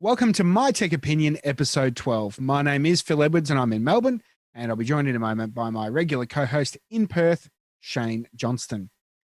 Welcome to My Tech Opinion, episode 12. My name is Phil Edwards and I'm in Melbourne, and I'll be joined in a moment by my regular co-host in Perth, Shayne Johnston.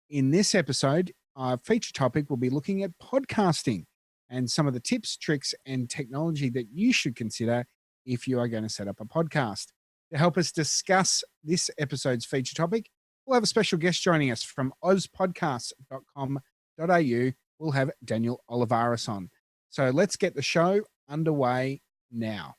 In this episode, our feature topic will be looking at podcasting and some of the tips, tricks, and technology that you should consider if you are going to set up a podcast. To help us discuss this episode's feature topic, we'll have a special guest joining us from ozpodcasts.com.au. We'll have Daniel Olivares on. So let's get the show underway now.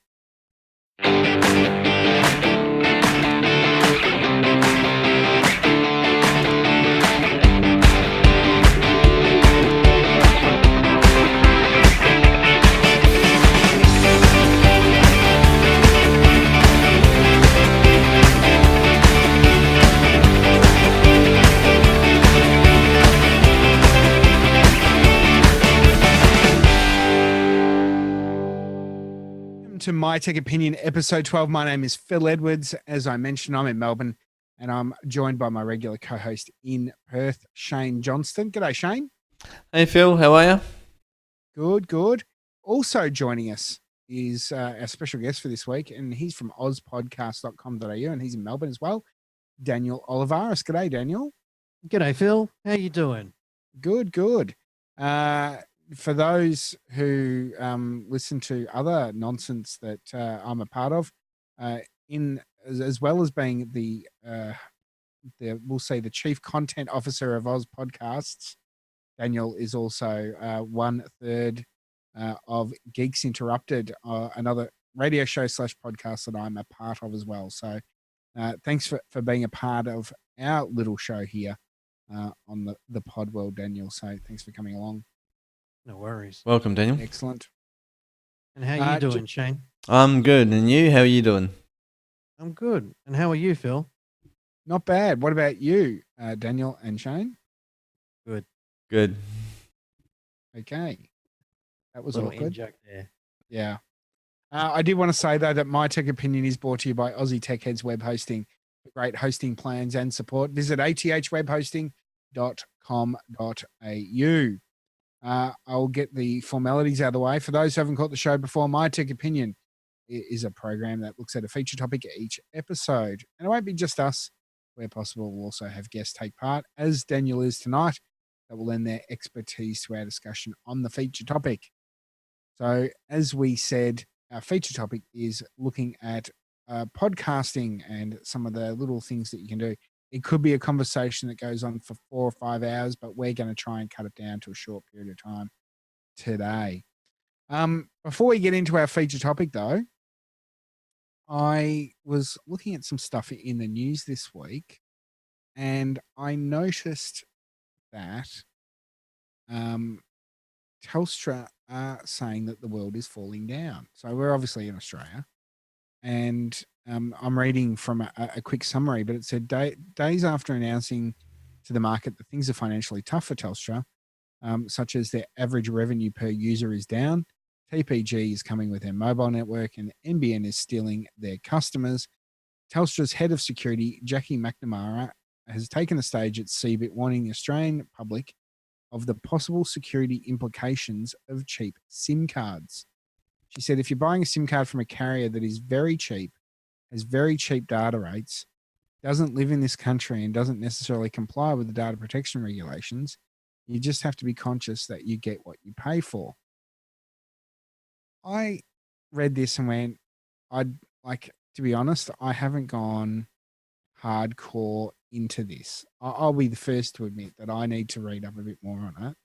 To My Tech Opinion, episode 12. My name is Phil Edwards. As I mentioned, I'm in Melbourne and I'm joined by my regular co-host in Perth, Shayne Johnston. G'day, Shayne. Hey, Phil. How are you? Good. Also joining us is our special guest for this week, and he's from ozpodcast.com.au, and he's in Melbourne as well, Daniel Olivares. G'day, Daniel. G'day, Phil. How you doing? Good. For those who listen to other nonsense that I'm a part of, as well as being the we'll say the chief content officer of Oz Podcasts, Daniel is also 1/3 of Geeks Interrupted, another radio show / podcast that I'm a part of as well. So thanks for being a part of our little show here on the pod world, Daniel. So thanks for coming along. No worries. Welcome, Daniel. Excellent. And how you doing, Shayne? I'm good. And you? How are you doing? I'm good. And how are you, Phil? Not bad. What about you, Daniel and Shayne? Good. Okay. That was Little awkward. inject there. Yeah. I did want to say, though, that My Tech Opinion is brought to you by Aussie Tech Heads Web Hosting. Great hosting plans and support. Visit athwebhosting.com.au. I'll get the formalities out of the way. For those who haven't caught the show before, My Tech Opinion is a program that looks at a feature topic each episode. And it won't be just us. Where possible, we'll also have guests take part, as Daniel is tonight, that will lend their expertise to our discussion on the feature topic. So, as we said, our feature topic is looking at podcasting and some of the little things that you can do. It could be a conversation that goes on for 4 or 5 hours, but we're going to try and cut it down to a short period of time today. Before we get into our feature topic, though, I was looking at some stuff in the news this week, and I noticed that Telstra are saying that the world is falling down. So we're obviously in Australia. And I'm reading from a quick summary, but it said days after announcing to the market that things are financially tough for Telstra, such as their average revenue per user is down, TPG is coming with their mobile network, and NBN is stealing their customers. Telstra's head of security, Jackie McNamara, has taken the stage at CBIT, warning the Australian public of the possible security implications of cheap SIM cards. She said, if you're buying a SIM card from a carrier that is very cheap, has very cheap data rates, doesn't live in this country and doesn't necessarily comply with the data protection regulations, you just have to be conscious that you get what you pay for. I read this and went, to be honest, I haven't gone hardcore into this. I'll be the first to admit that I need to read up a bit more on it.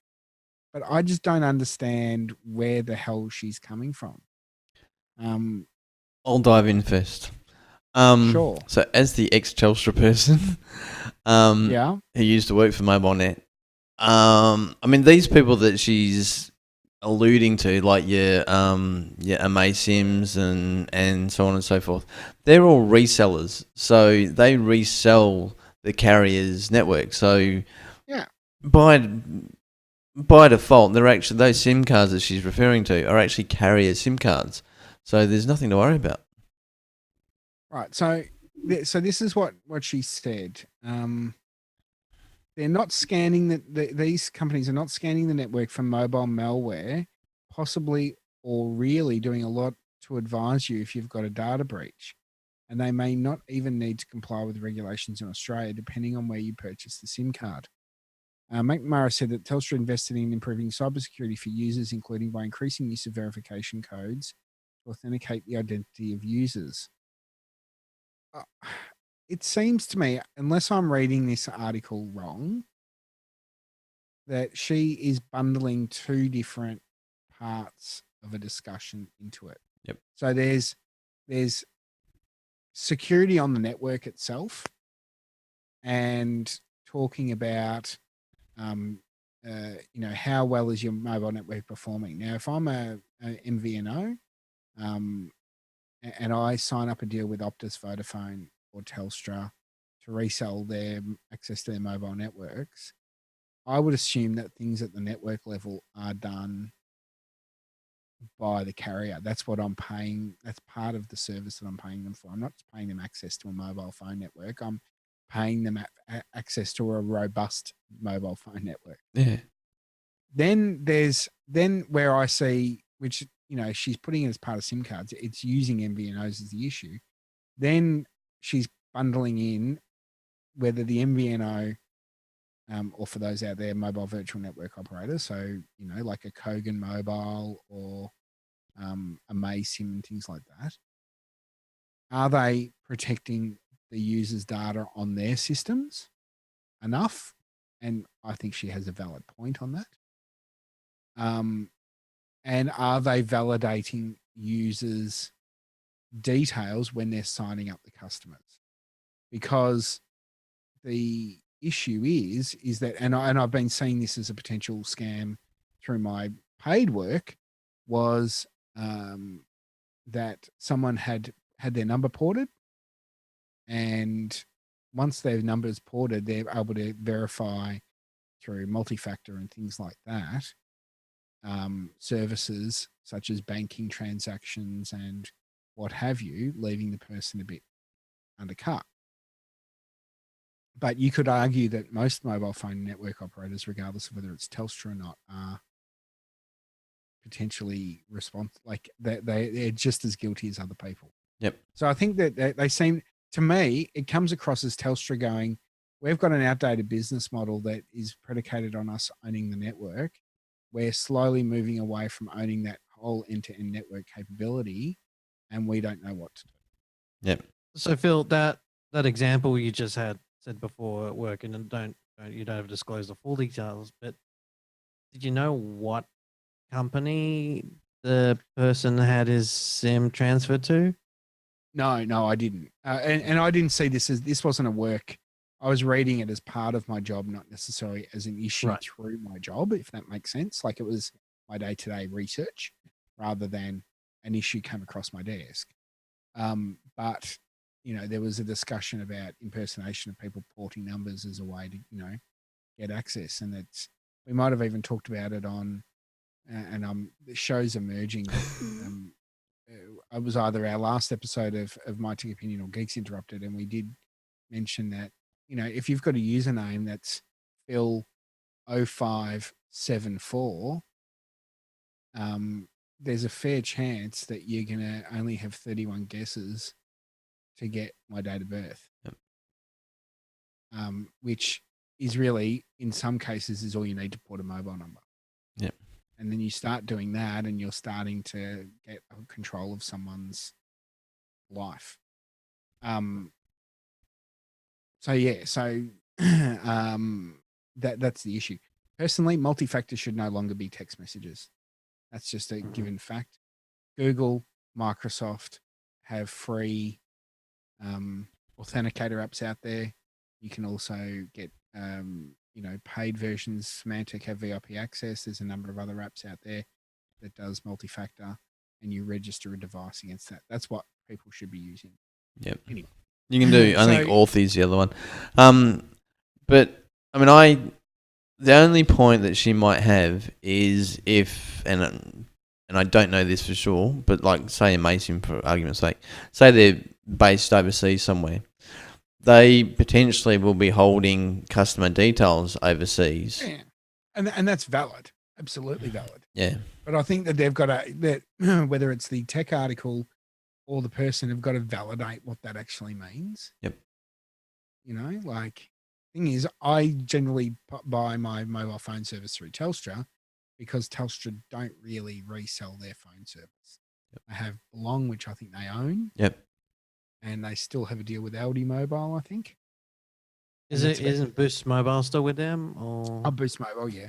But I just don't understand where the hell she's coming from. I'll dive in first. Sure. So, as the ex-Telstra person, who used to work for MobileNet, these people that she's alluding to, like your Sims and so on and so forth, they're all resellers. So they resell the carrier's network. So by default, they're actually, those SIM cards that she's referring to are actually carrier SIM cards. So there's nothing to worry about. Right. So this is what she said. They're not scanning these companies are not scanning the network for mobile malware, possibly or really doing a lot to advise you if you've got a data breach. And they may not even need to comply with regulations in Australia, depending on where you purchase the SIM card. McNamara said that Telstra invested in improving cybersecurity for users, including by increasing use of verification codes to authenticate the identity of users. It seems to me, unless I'm reading this article wrong, that she is bundling two different parts of a discussion into it. Yep. So there's security on the network itself, and talking about how well is your mobile network performing. Now, if I'm a MVNO, and I sign up a deal with Optus, Vodafone, or Telstra to resell their access to their mobile networks, I would assume that things at the network level are done by the carrier. That's what I'm paying. That's part of the service that I'm paying them for. I'm not just paying them access to a mobile phone network. I'm paying them access to a robust mobile phone network. Yeah. Then where I see, which, she's putting it as part of SIM cards, it's using MVNOs as the issue. Then she's bundling in whether the MVNO, or for those out there, mobile virtual network operators, so, like a Kogan Mobile or a Maysim and things like that, are they protecting the user's data on their systems enough? And I think she has a valid point on that. And are they validating users' details when they're signing up the customers? Because the issue is that, and I've been seeing this as a potential scam through my paid work, was that someone had their number ported, and once their number is ported, they're able to verify through multi-factor and things like that, services such as banking transactions and what have you, leaving the person a bit undercut. But you could argue that most mobile phone network operators, regardless of whether it's Telstra or not, are potentially they're just as guilty as other people. Yep. So I think that they seem, to me, it comes across as Telstra going, we've got an outdated business model that is predicated on us owning the network. We're slowly moving away from owning that whole end-to-end network capability, and we don't know what to do. Yep. So Phil, that example you just said before at work, and you don't have to disclose the full details, but did you know what company the person had his SIM transferred to? No, I didn't. And I didn't see this wasn't a work. I was reading it as part of my job, not necessarily as an issue through my job, if that makes sense. Like, it was my day-to-day research rather than an issue came across my desk. But, there was a discussion about impersonation of people porting numbers as a way to, get access. And we might have even talked about it on, and the show's emerging. It was either our last episode of My Tick Opinion or Geeks Interrupted, and we did mention that, if you've got a username that's Phil0574, there's a fair chance that you're going to only have 31 guesses to get my date of birth. Yep. Which is really, in some cases, is all you need to port a mobile number. Yep. And then you start doing that, and you're starting to get control of someone's life. That's the issue. Personally, multi-factor should no longer be text messages. That's just a given fact. Google, Microsoft have free authenticator apps out there. You can also get paid versions. Symantec have VIP access. There's a number of other apps out there that does multi-factor, and you register a device against that. That's what people should be using. Yep. Anyway. You can do, I think Authy's the other one. But I mean, the only point that she might have is if, and I don't know this for sure, but like, say in Mason, for argument's sake, say they're based overseas somewhere, they potentially will be holding customer details overseas. Yeah. And that's valid. Absolutely valid. Yeah. But I think that they've got that whether it's the tech article or the person have got to validate what that actually means. Yep. Like, thing is, I generally buy my mobile phone service through Telstra because Telstra don't really resell their phone service. Yep. They have Belong, which I think they own. Yep. And they still have a deal with Aldi Mobile, I think. Isn't Boost Mobile still with them? Or Boost Mobile, yeah.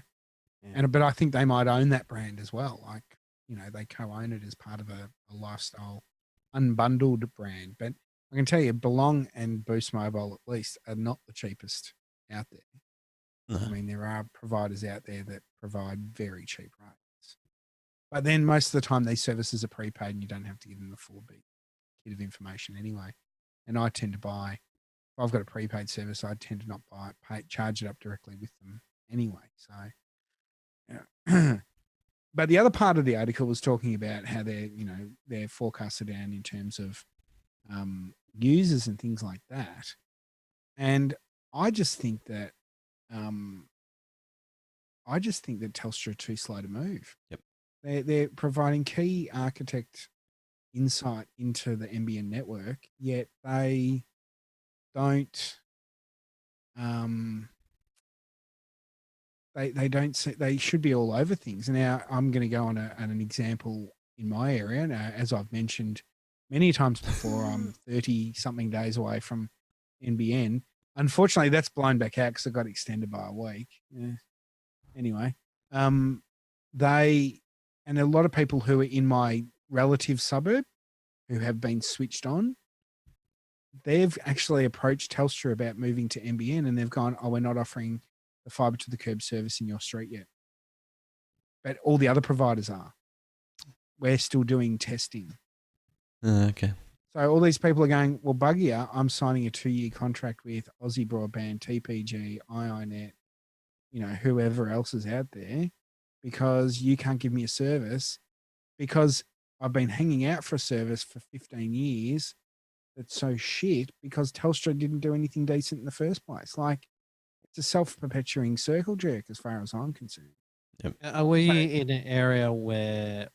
Yeah. But I think they might own that brand as well. Like, they co-own it as part of a lifestyle unbundled brand. But I can tell you, Belong and Boost Mobile at least are not the cheapest out there. No. I mean, there are providers out there that provide very cheap rates. But then most of the time these services are prepaid and you don't have to give them the full kit of information anyway. And I tend to buy, if I've got a prepaid service, I tend to not charge it up directly with them anyway. So, yeah. But the other part of the article was talking about how their forecasts are down in terms of users and things like that. And I just think that Telstra are too slow to move. Yep. They're providing key architect insight into the NBN network, yet they don't they don't see, they should be all over things. Now I'm going to go on an example in my area. Now, as I've mentioned many times before, I'm 30 something days away from NBN. Unfortunately, that's blown back out because it got extended by a week. Yeah. Anyway, they and a lot of people who are in my relative suburb who have been switched on, they've actually approached Telstra about moving to NBN, and they've gone, "Oh, we're not offering the fibre to the curb service in your street yet, but all the other providers are. We're still doing testing." Okay. So all these people are going, "Well, bugger, I'm signing a 2-year contract with Aussie Broadband, TPG, iiNet, whoever else is out there, because you can't give me a service because I've been hanging out for a service for 15 years that's so shit because Telstra didn't do anything decent in the first place." Like, it's a self-perpetuating circle jerk as far as I'm concerned. Yep. Are we in an area where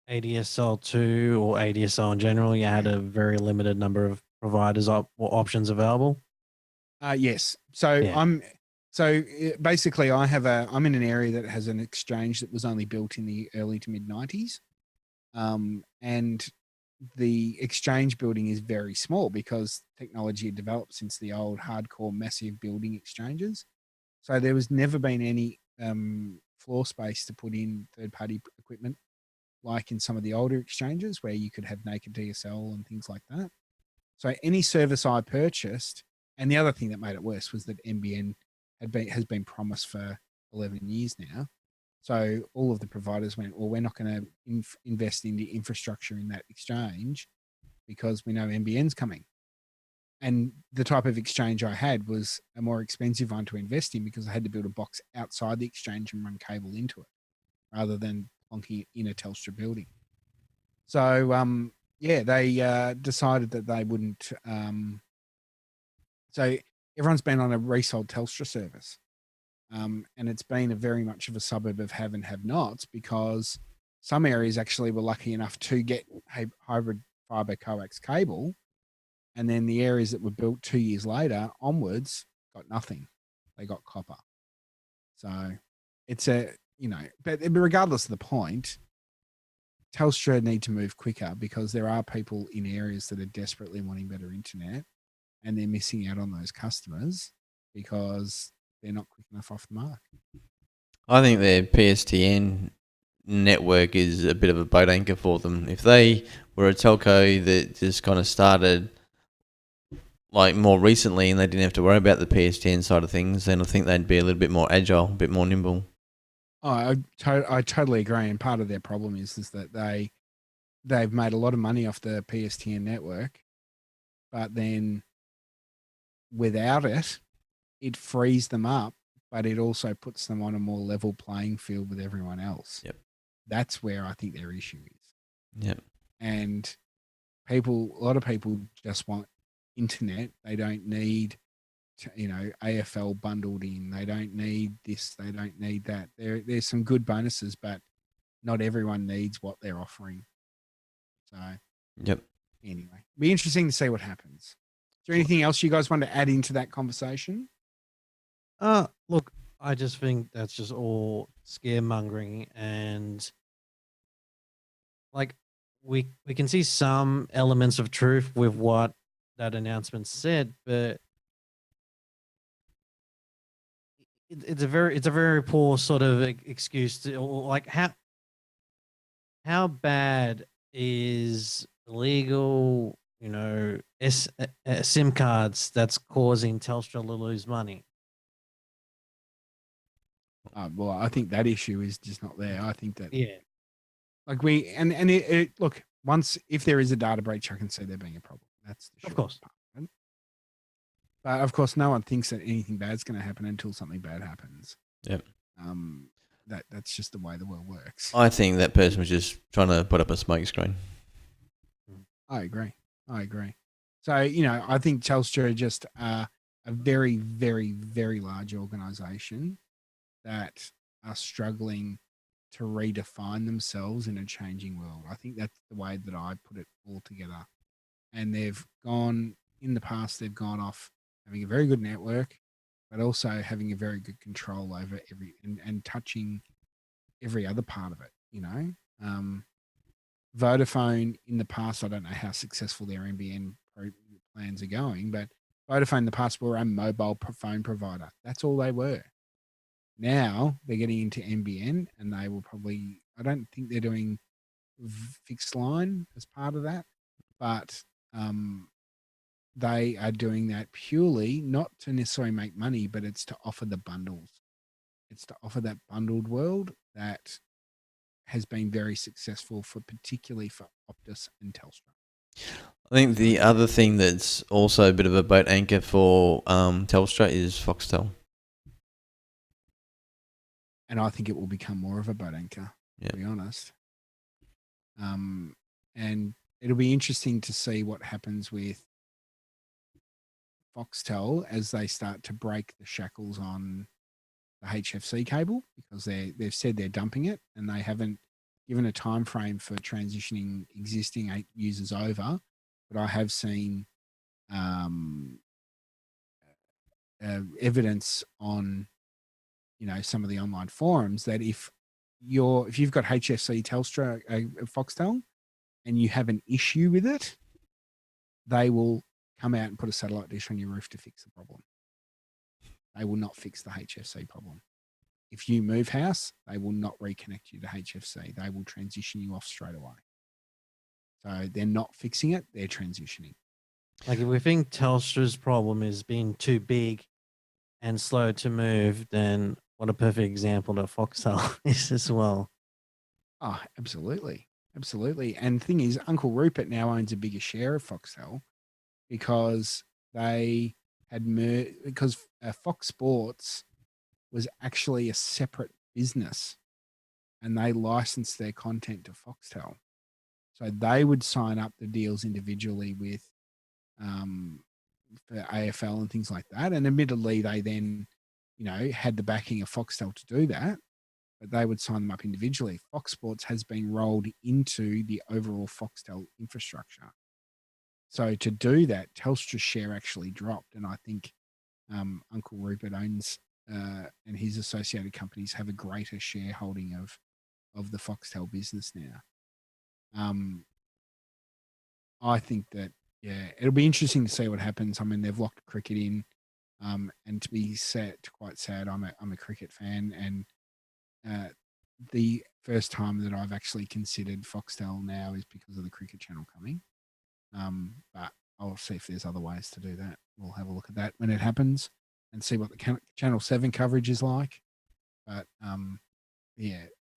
ADSL2 or ADSL in general, you had a very limited number of providers or options available? Yes. So basically I'm in an area that has an exchange that was only built in the early to mid 90s. And the exchange building is very small because technology had developed since the old hardcore massive building exchanges. So there was never been any floor space to put in third-party equipment like in some of the older exchanges where you could have naked DSL and things like that. So any service I purchased, and the other thing that made it worse was that NBN has been promised for 11 years now. So all of the providers went, "Well, we're not going to invest in the infrastructure in that exchange because we know NBN's coming." And the type of exchange I had was a more expensive one to invest in because I had to build a box outside the exchange and run cable into it rather than plonking it in a Telstra building. So, they decided that they wouldn't. So everyone's been on a resold Telstra service. And it's been a very much of a suburb of have and have nots because some areas actually were lucky enough to get hybrid fibre coax cable. And then the areas that were built 2 years later onwards got nothing. They got copper. So it's but regardless of the point, Telstra need to move quicker because there are people in areas that are desperately wanting better internet and they're missing out on those customers because they're not quick enough off the mark. I think their PSTN network is a bit of a boat anchor for them. If they were a telco that just kind of started like more recently and they didn't have to worry about the PSTN side of things, then I think they'd be a little bit more agile, a bit more nimble. Oh, I totally agree. And part of their problem is that they've made a lot of money off the PSTN network, but then without it, it frees them up, but it also puts them on a more level playing field with everyone else. Yep. That's where I think their issue is. Yep. And a lot of people just want internet. They don't need AFL bundled in. They don't need this. They don't need that. There's some good bonuses, but not everyone needs what they're offering. So, Yep. anyway, be interesting to see what happens. Is there anything else you guys want to add into that conversation? Look, I just think that's just all scaremongering, and like we can see some elements of truth with what that announcement said, but it's a very poor sort of excuse to, like, how bad is illegal, SIM cards that's causing Telstra to lose money? Well, I think that issue is just not there. I think that Yeah, like it look, once if there is a data breach, I can see there being a problem. That's the of short course. part of it. But of course, no one thinks that anything bad's going to happen until something bad happens. Yep. That's just the way the world works. I think that person was just trying to put up a smoke screen. I agree. So, I think Telstra are just a very, very, very large organization that are struggling to redefine themselves in a changing world. I think that's the way that I put it all together. And in the past, they've gone off having a very good network, but also having a very good control over and touching every other part of it, Vodafone in the past, I don't know how successful their NBN plans are going, but Vodafone in the past were a mobile phone provider. That's all they were. Now they're getting into NBN, and they will probably, I don't think they're doing fixed line as part of that, but they are doing that purely not to necessarily make money, but it's to offer the bundles. It's to offer that bundled world that has been very successful particularly for Optus and Telstra. I think the other thing that's also a bit of a boat anchor for Telstra is Foxtel. And I think it will become more of a boat anchor, to be honest. And it'll be interesting to see what happens with Foxtel as they start to break the shackles on the HFC cable, because they've said they're dumping it, and they haven't given a time frame for transitioning existing users over. But I have seen evidence on some of the online forums that if you've got HFC Telstra Foxtel and you have an issue with it, they will come out and put a satellite dish on your roof to fix the problem. They will not fix the HFC problem. If you move house, they will not reconnect you to HFC. They will transition you off straight away. So they're not fixing it, they're transitioning. Like, if we think Telstra's problem is being too big and slow to move, then what a perfect example that Foxtel is as well. Oh, absolutely. And the thing is, Uncle Rupert now owns a bigger share of Foxtel because Fox Sports was actually a separate business, and they licensed their content to Foxtel. So they would sign up the deals individually with for AFL and things like that. And admittedly, they then, had the backing of Foxtel to do that, but they would sign them up individually. Fox Sports has been rolled into the overall Foxtel infrastructure. So to do that, Telstra's share actually dropped. And I think Uncle Rupert owns and his associated companies have a greater shareholding of the Foxtel business now. I think that, it'll be interesting to see what happens. I mean, they've locked cricket in, and to be quite sad, I'm a cricket fan, and the first time that I've actually considered Foxtel now is because of the cricket channel coming. But I'll see if there's other ways to do that. We'll have a look at that when it happens and see what the Channel 7 coverage is like. But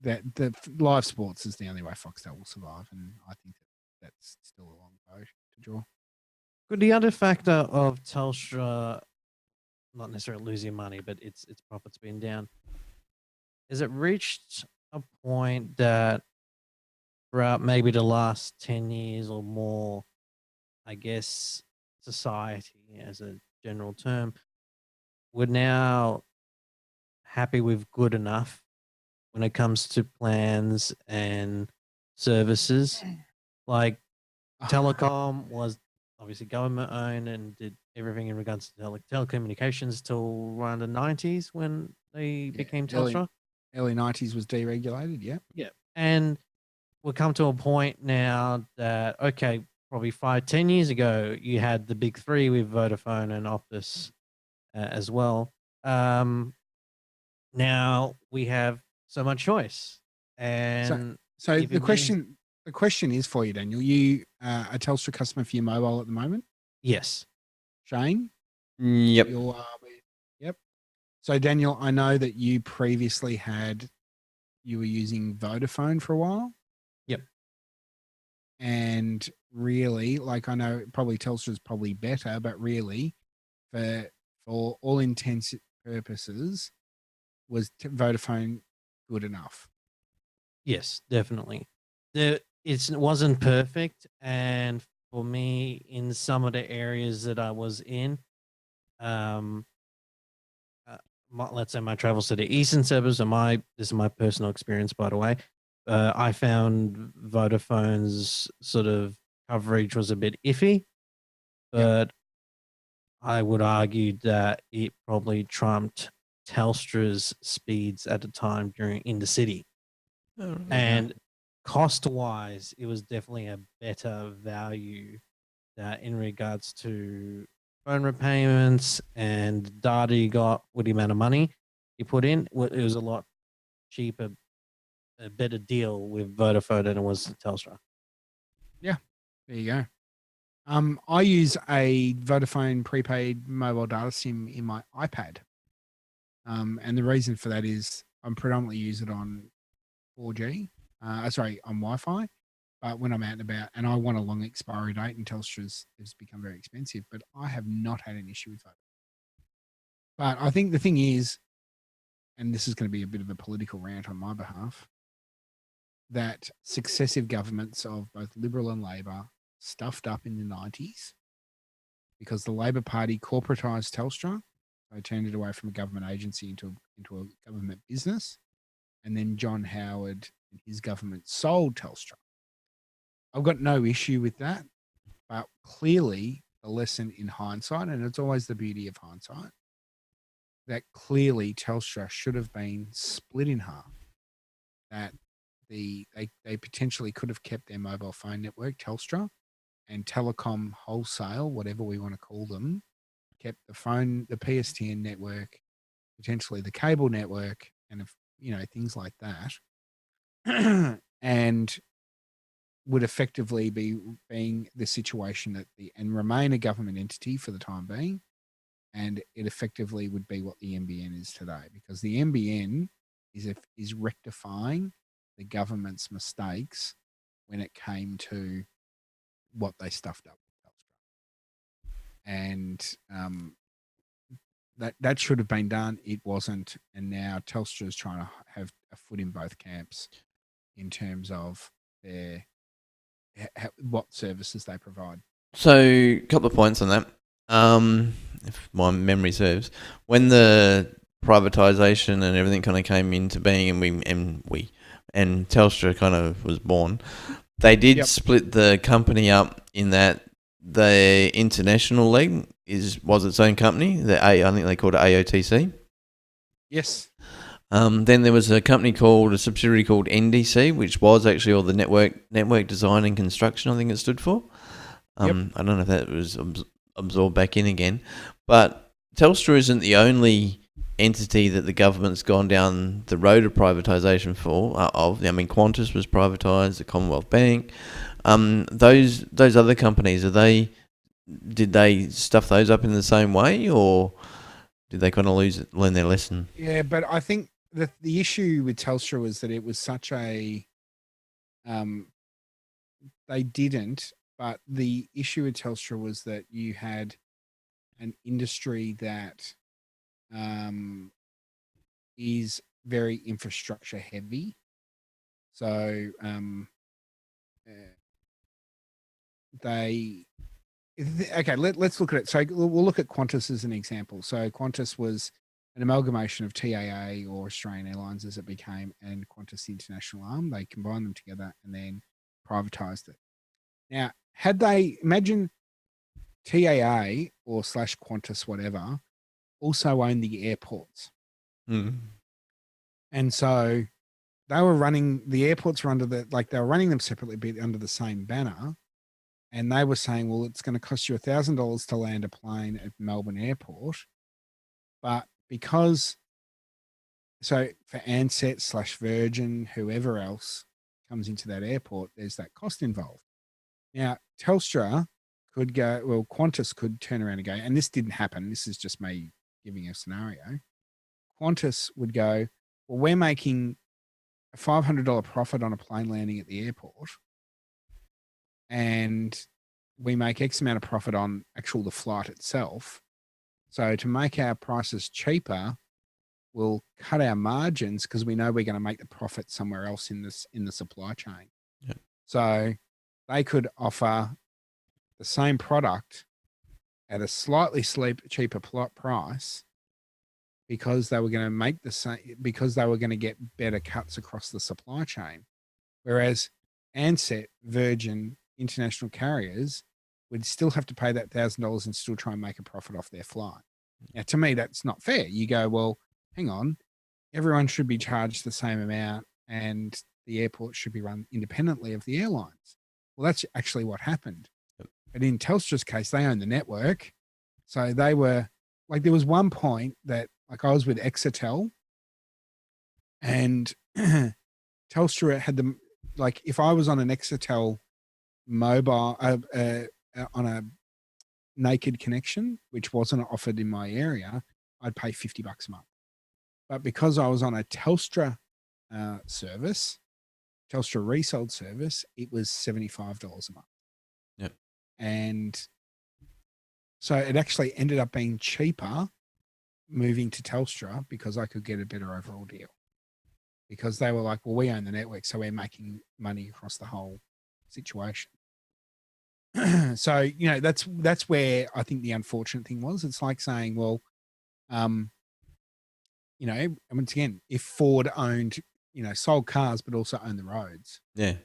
that the live sports is the only way Foxtel will survive, and I think that's still a long boat to draw. Could the other factor of Telstra not necessarily losing money, but its profits being down, is it reached a point that throughout maybe the last 10 years or more, I guess society as a general term, we're now happy with good enough when it comes to plans and services. Like telecom was obviously government owned and did everything in regards to telecommunications till around the 90s when they became Telstra. Early 90s was deregulated. Yeah. And we've come to a point now that, okay, probably 5-10 years ago, you had the big three with Vodafone and Optus as well. Now we have so much choice. And so if the it means, question is for you, Daniel. You a Telstra customer for your mobile at the moment? yes. Shayne? Yep. Yep. So Daniel, I know that you previously you were using Vodafone for a while. Yep. And really, like I know probably Telstra's probably better, but really for all intents and purposes, was Vodafone good enough? Yes, definitely. It wasn't perfect, and for me, in some of the areas that I was in, um, let's say my travels to the eastern suburbs, and this is my personal experience, by the way. I found Vodafone's sort of coverage was a bit iffy, Yep. but I would argue that it probably trumped Telstra's speeds at the time in the city. And cost wise, it was definitely a better value that in regards to phone repayments and data you got with the amount of money you put in. It was a lot cheaper, a better deal with Vodafone than it was Telstra. Yeah. There you go. I use a Vodafone prepaid mobile data SIM in my iPad. And the reason for that is I'm predominantly use it on 4G, on Wi-Fi. But when I'm out and about and I want a long expiry date, and Telstra's has become very expensive, but I have not had an issue with that. But I think the thing is, and this is going to be a bit of a political rant on my behalf, that successive governments of both Liberal and Labor stuffed up in the 90s because the Labor Party corporatised Telstra. They turned it away from a government agency into a government business. And then John Howard and his government sold Telstra. I've got no issue with that, but clearly the lesson in hindsight, and it's always the beauty of hindsight, that clearly Telstra should have been split in half. That they potentially could have kept their mobile phone network, Telstra, and telecom wholesale, whatever we want to call them, kept the PSTN network, potentially the cable network, and things like that, and would effectively be being the situation and remain a government entity for the time being, and it effectively would be what the NBN is today, because the NBN is rectifying the government's mistakes when it came to what they stuffed up with Telstra. And that should have been done. It wasn't, and now Telstra is trying to have a foot in both camps in terms of what services they provide. So, a couple of points on that. If my memory serves, when the privatization and everything kind of came into being, and Telstra kind of was born, they did split the company up in that the international leg was its own company. I think they called it AOTC. Yes. Then there was a subsidiary called NDC, which was actually all the network design and construction, I think it stood for. I don't know if that was absorbed back in again. But Telstra isn't the only entity that the government's gone down the road of privatisation Qantas was privatised, the Commonwealth Bank. Those other companies, did they stuff those up in the same way, or did they kind of learn their lesson? Yeah, but I think the issue with Telstra was that it was such a they didn't, but the issue with Telstra was that you had an industry that is very infrastructure heavy. So let's look at it. So we'll look at Qantas as an example. So Qantas was an amalgamation of TAA or Australian Airlines as it became and Qantas the international arm. They combined them together and then privatised it. Now, had they, imagine TAA or / Qantas, whatever, also owned the airports. And so they were running, the airports were under they were running them separately, but under the same banner. And they were saying, well, it's going to cost you $1,000 to land a plane at Melbourne Airport. But so for Ansett / Virgin, whoever else comes into that airport, there's that cost involved. Now, Telstra could go, well, Qantas could turn around and go, and this didn't happen. This is just me giving a scenario. Qantas would go, well, we're making a $500 profit on a plane landing at the airport, and we make X amount of profit on the flight itself. So to make our prices cheaper, we'll cut our margins because we know we're going to make the profit somewhere else in the supply chain. Yep. So they could offer the same product at a slightly cheaper price because they were going to make the same, because they were going to get better cuts across the supply chain. Whereas Ansett, Virgin, international carriers would still have to pay that $1,000 and still try and make a profit off their flight. Now, to me, that's not fair. You go, well, hang on, everyone should be charged the same amount and the airport should be run independently of the airlines. Well, that's actually what happened. Yep. But in Telstra's case, they own the network. So they were like, there was one point that I was with Exetel and Telstra had them, if I was on an Exetel mobile, on a naked connection, which wasn't offered in my area, I'd pay $50 a month. But because I was on a Telstra service, Telstra resold service, it was $75 a month. Yep. And so it actually ended up being cheaper moving to Telstra because I could get a better overall deal. Because they were like, well, we own the network, so we're making money across the whole situation. So, that's where I think the unfortunate thing was. It's like saying, well, once again, if Ford owned, sold cars, but also owned the roads. Yeah.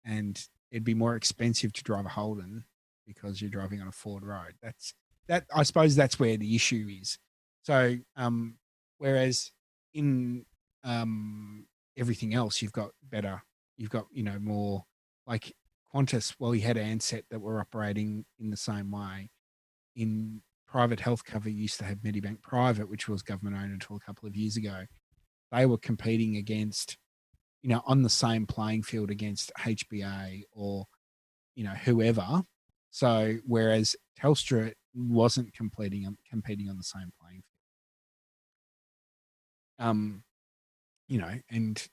And it'd be more expensive to drive a Holden because you're driving on a Ford road. I suppose that's where the issue is. So, whereas in everything else, you've got more like Qantas. Well, you had Ansett that were operating in the same way. In private health cover, you used to have Medibank Private, which was government owned until a couple of years ago. They were competing against, on the same playing field against HBA or, whoever. So whereas Telstra wasn't competing on the same playing field. And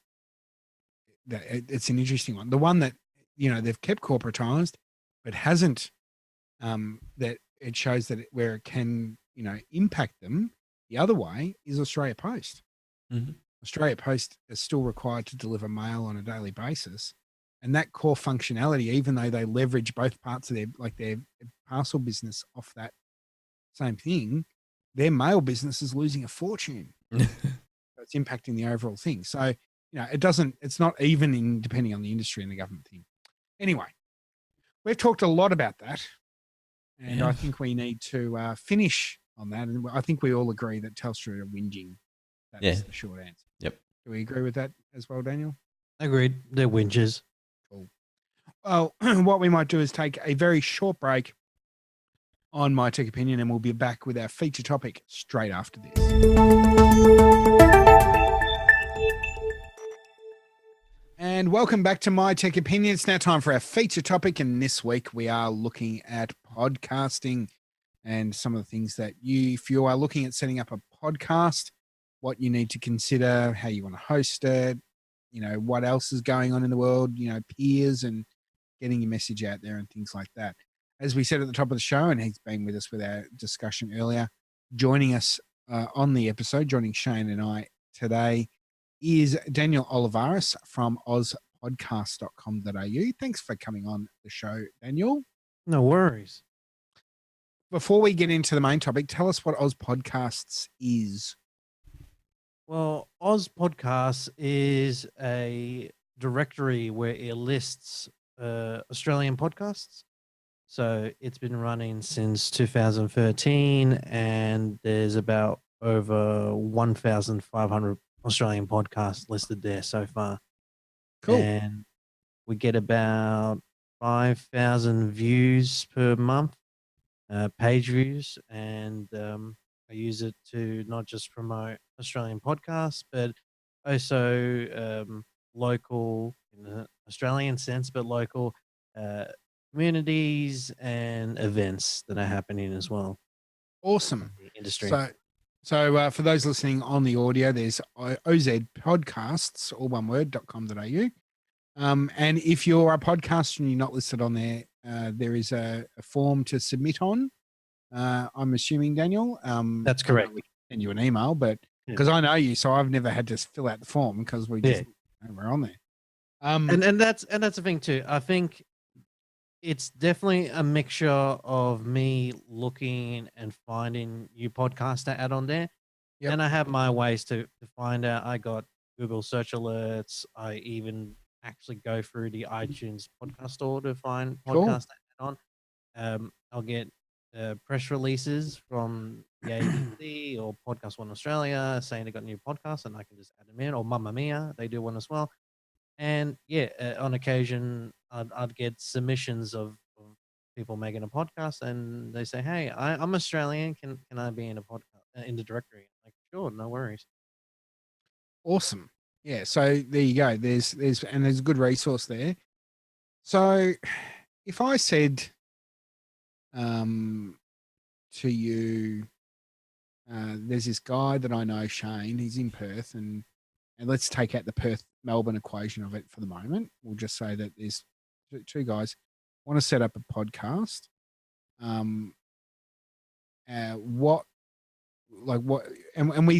it's an interesting one. The one that, they've kept corporatized, but hasn't, that it shows that where it can, impact them the other way is Australia Post. Mm-hmm. Australia Post is still required to deliver mail on a daily basis. And that core functionality, even though they leverage both parts of their parcel business off that same thing, their mail business is losing a fortune. It's impacting the overall thing. So, it's not even depending on the industry and the government thing. Anyway, we've talked a lot about that. And Yeah. I think we need to finish on that. And I think we all agree that Telstra are whinging. That's the short answer. Yep. Do we agree with that as well, Daniel? Agreed. They're whinges. Cool. Well, what we might do is take a very short break on My Tech Opinion, and we'll be back with our feature topic straight after this. And welcome back to My Tech Opinion. It's now time for our feature topic, and this week we are looking at podcasting and some of the things that if you are looking at setting up a podcast, what you need to consider, how you want to host it, what else is going on in the world, peers and getting your message out there and things like that. As we said at the top of the show, and he's been with us with our discussion earlier, joining us on the episode, joining Shayne and I today, is Daniel Olivares from ozpodcast.com.au. Thanks for coming on the show, Daniel. No worries. Before we get into the main topic, tell us what Oz Podcasts is. Well, Oz Podcasts is a directory where it lists Australian podcasts. So it's been running since 2013, and there's about over 1,500 Australian podcasts listed there so far. Cool. And we get about 5,000 views per month, page views, and I use it to not just promote Australian podcasts, but also local, in the Australian sense, but local uh, communities and events that are happening as well Awesome. in the industry. So for those listening on the audio, there's OZ Podcasts, all one word, .com.au. And if you're a podcaster and you're not listed on there, there is a form to submit on. I'm assuming, Daniel. That's correct. We can send you an email, but because I know you, so I've never had to fill out the form because we're on there. And that's the thing too. I think it's definitely a mixture of me looking and finding new podcasts to add on there. Yep. And I have my ways to find out. I got Google search alerts. I even actually go through the iTunes podcast store to find podcasts to add on. I'll get press releases from the ABC or Podcast One Australia saying they got new podcasts, and I can just add them in. Or Mamma Mia, they do one as well. And on occasion, I'd get submissions of people making a podcast, and they say, "Hey, I'm Australian. Can I be in a podcast in the directory?" I'm like, sure, no worries. Awesome. Yeah. So there you go. There's a good resource there. So if I said to you, there's this guy that I know, Shayne. He's in Perth, and let's take out the Perth Melbourne equation of it for the moment. We'll just say that there's two guys want to set up a podcast. And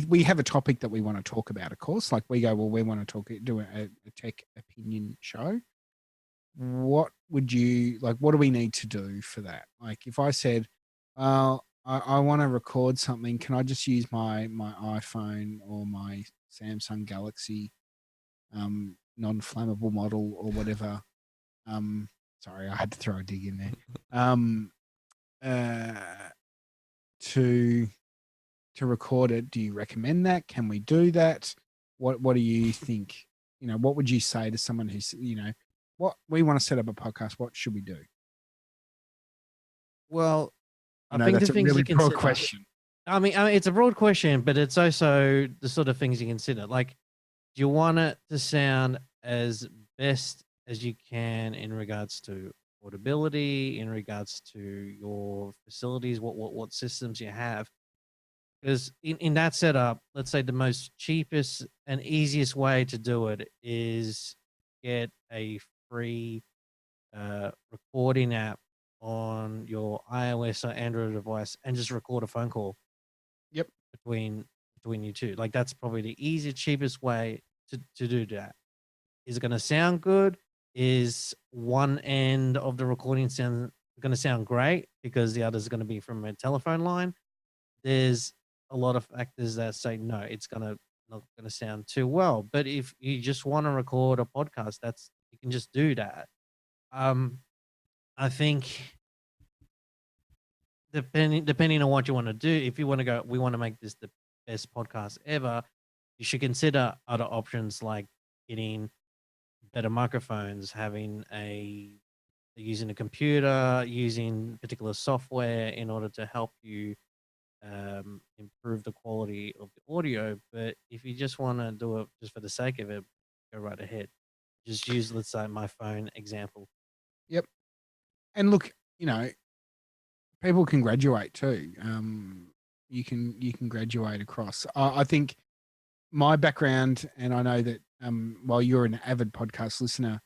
we have a topic that we want to talk about, of course. Like we go, well, we want to do a tech opinion show. What would you like? What do we need to do for that? Like if I said, I want to record something, can I just use my iPhone or my Samsung Galaxy non-flammable model or whatever? Sorry, I had to throw a dig in there. To record it, do you recommend that? Can we do that? What do you think? What would you say to someone who's, what we want to set up a podcast? What should we do? Well, I know that's a really broad question. I mean, it's a broad question, but it's also the sort of things you consider. Like, do you want it to sound as best as you can in regards to portability, in regards to your facilities, what systems you have? Because in that setup, let's say the most cheapest and easiest way to do it is get a free recording app on your iOS or Android device and just record a phone call. Yep. Between you two. Like that's probably the easiest, cheapest way to do that. Is it going to sound good? Is one end of the recording sound going to sound great because the other is going to be from a telephone line? There's a lot of factors that say no, it's not going to sound too well. But if you just want to record a podcast, you can just do that. I think depending on what you want to do, if you want to go, we want to make this the best podcast ever, you should consider other options like getting better microphones, using a computer, using particular software in order to help you improve the quality of the audio. But if you just want to do it just for the sake of it, go right ahead. Just use, let's say, my phone example. Yep. And look, people can graduate too. You can graduate across. I think my background, and I know that while you're an avid podcast listener,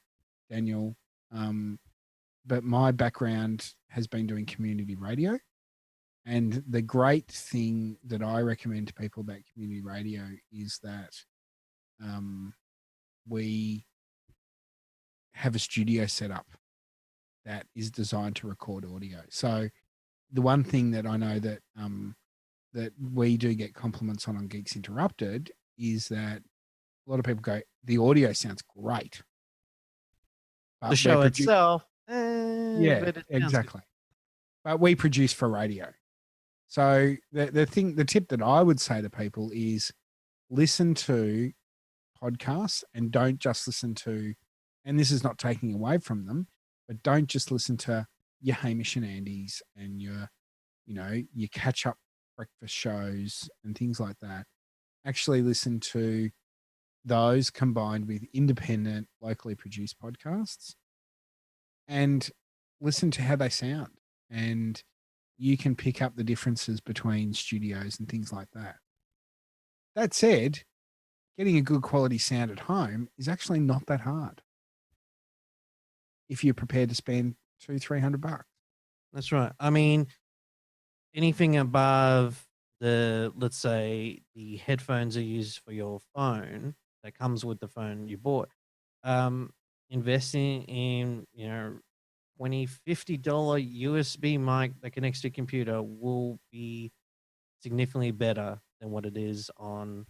Daniel, but my background has been doing community radio. And the great thing that I recommend to people about community radio is that we have a studio set up that is designed to record audio. So the one thing that I know that that we do get compliments on Geeks Interrupted is that a lot of people go, the audio sounds great. The but show we're itself, yeah, but it sounds good. exactly. But we produce for radio. So the tip that I would say to people is listen to podcasts and don't just listen to, and this is not taking away from them, but don't just listen to your Hamish and Andy's and your catch up breakfast shows and things like that. Actually listen to those combined with independent, locally produced podcasts and listen to how they sound. And you can pick up the differences between studios and things like that. That said, getting a good quality sound at home is actually not that hard if you're prepared to spend $200-300. That's right. I mean, anything above let's say the headphones are used for your phone that comes with the phone you bought, investing in $20-50 USB mic that connects to your computer will be significantly better than what it is on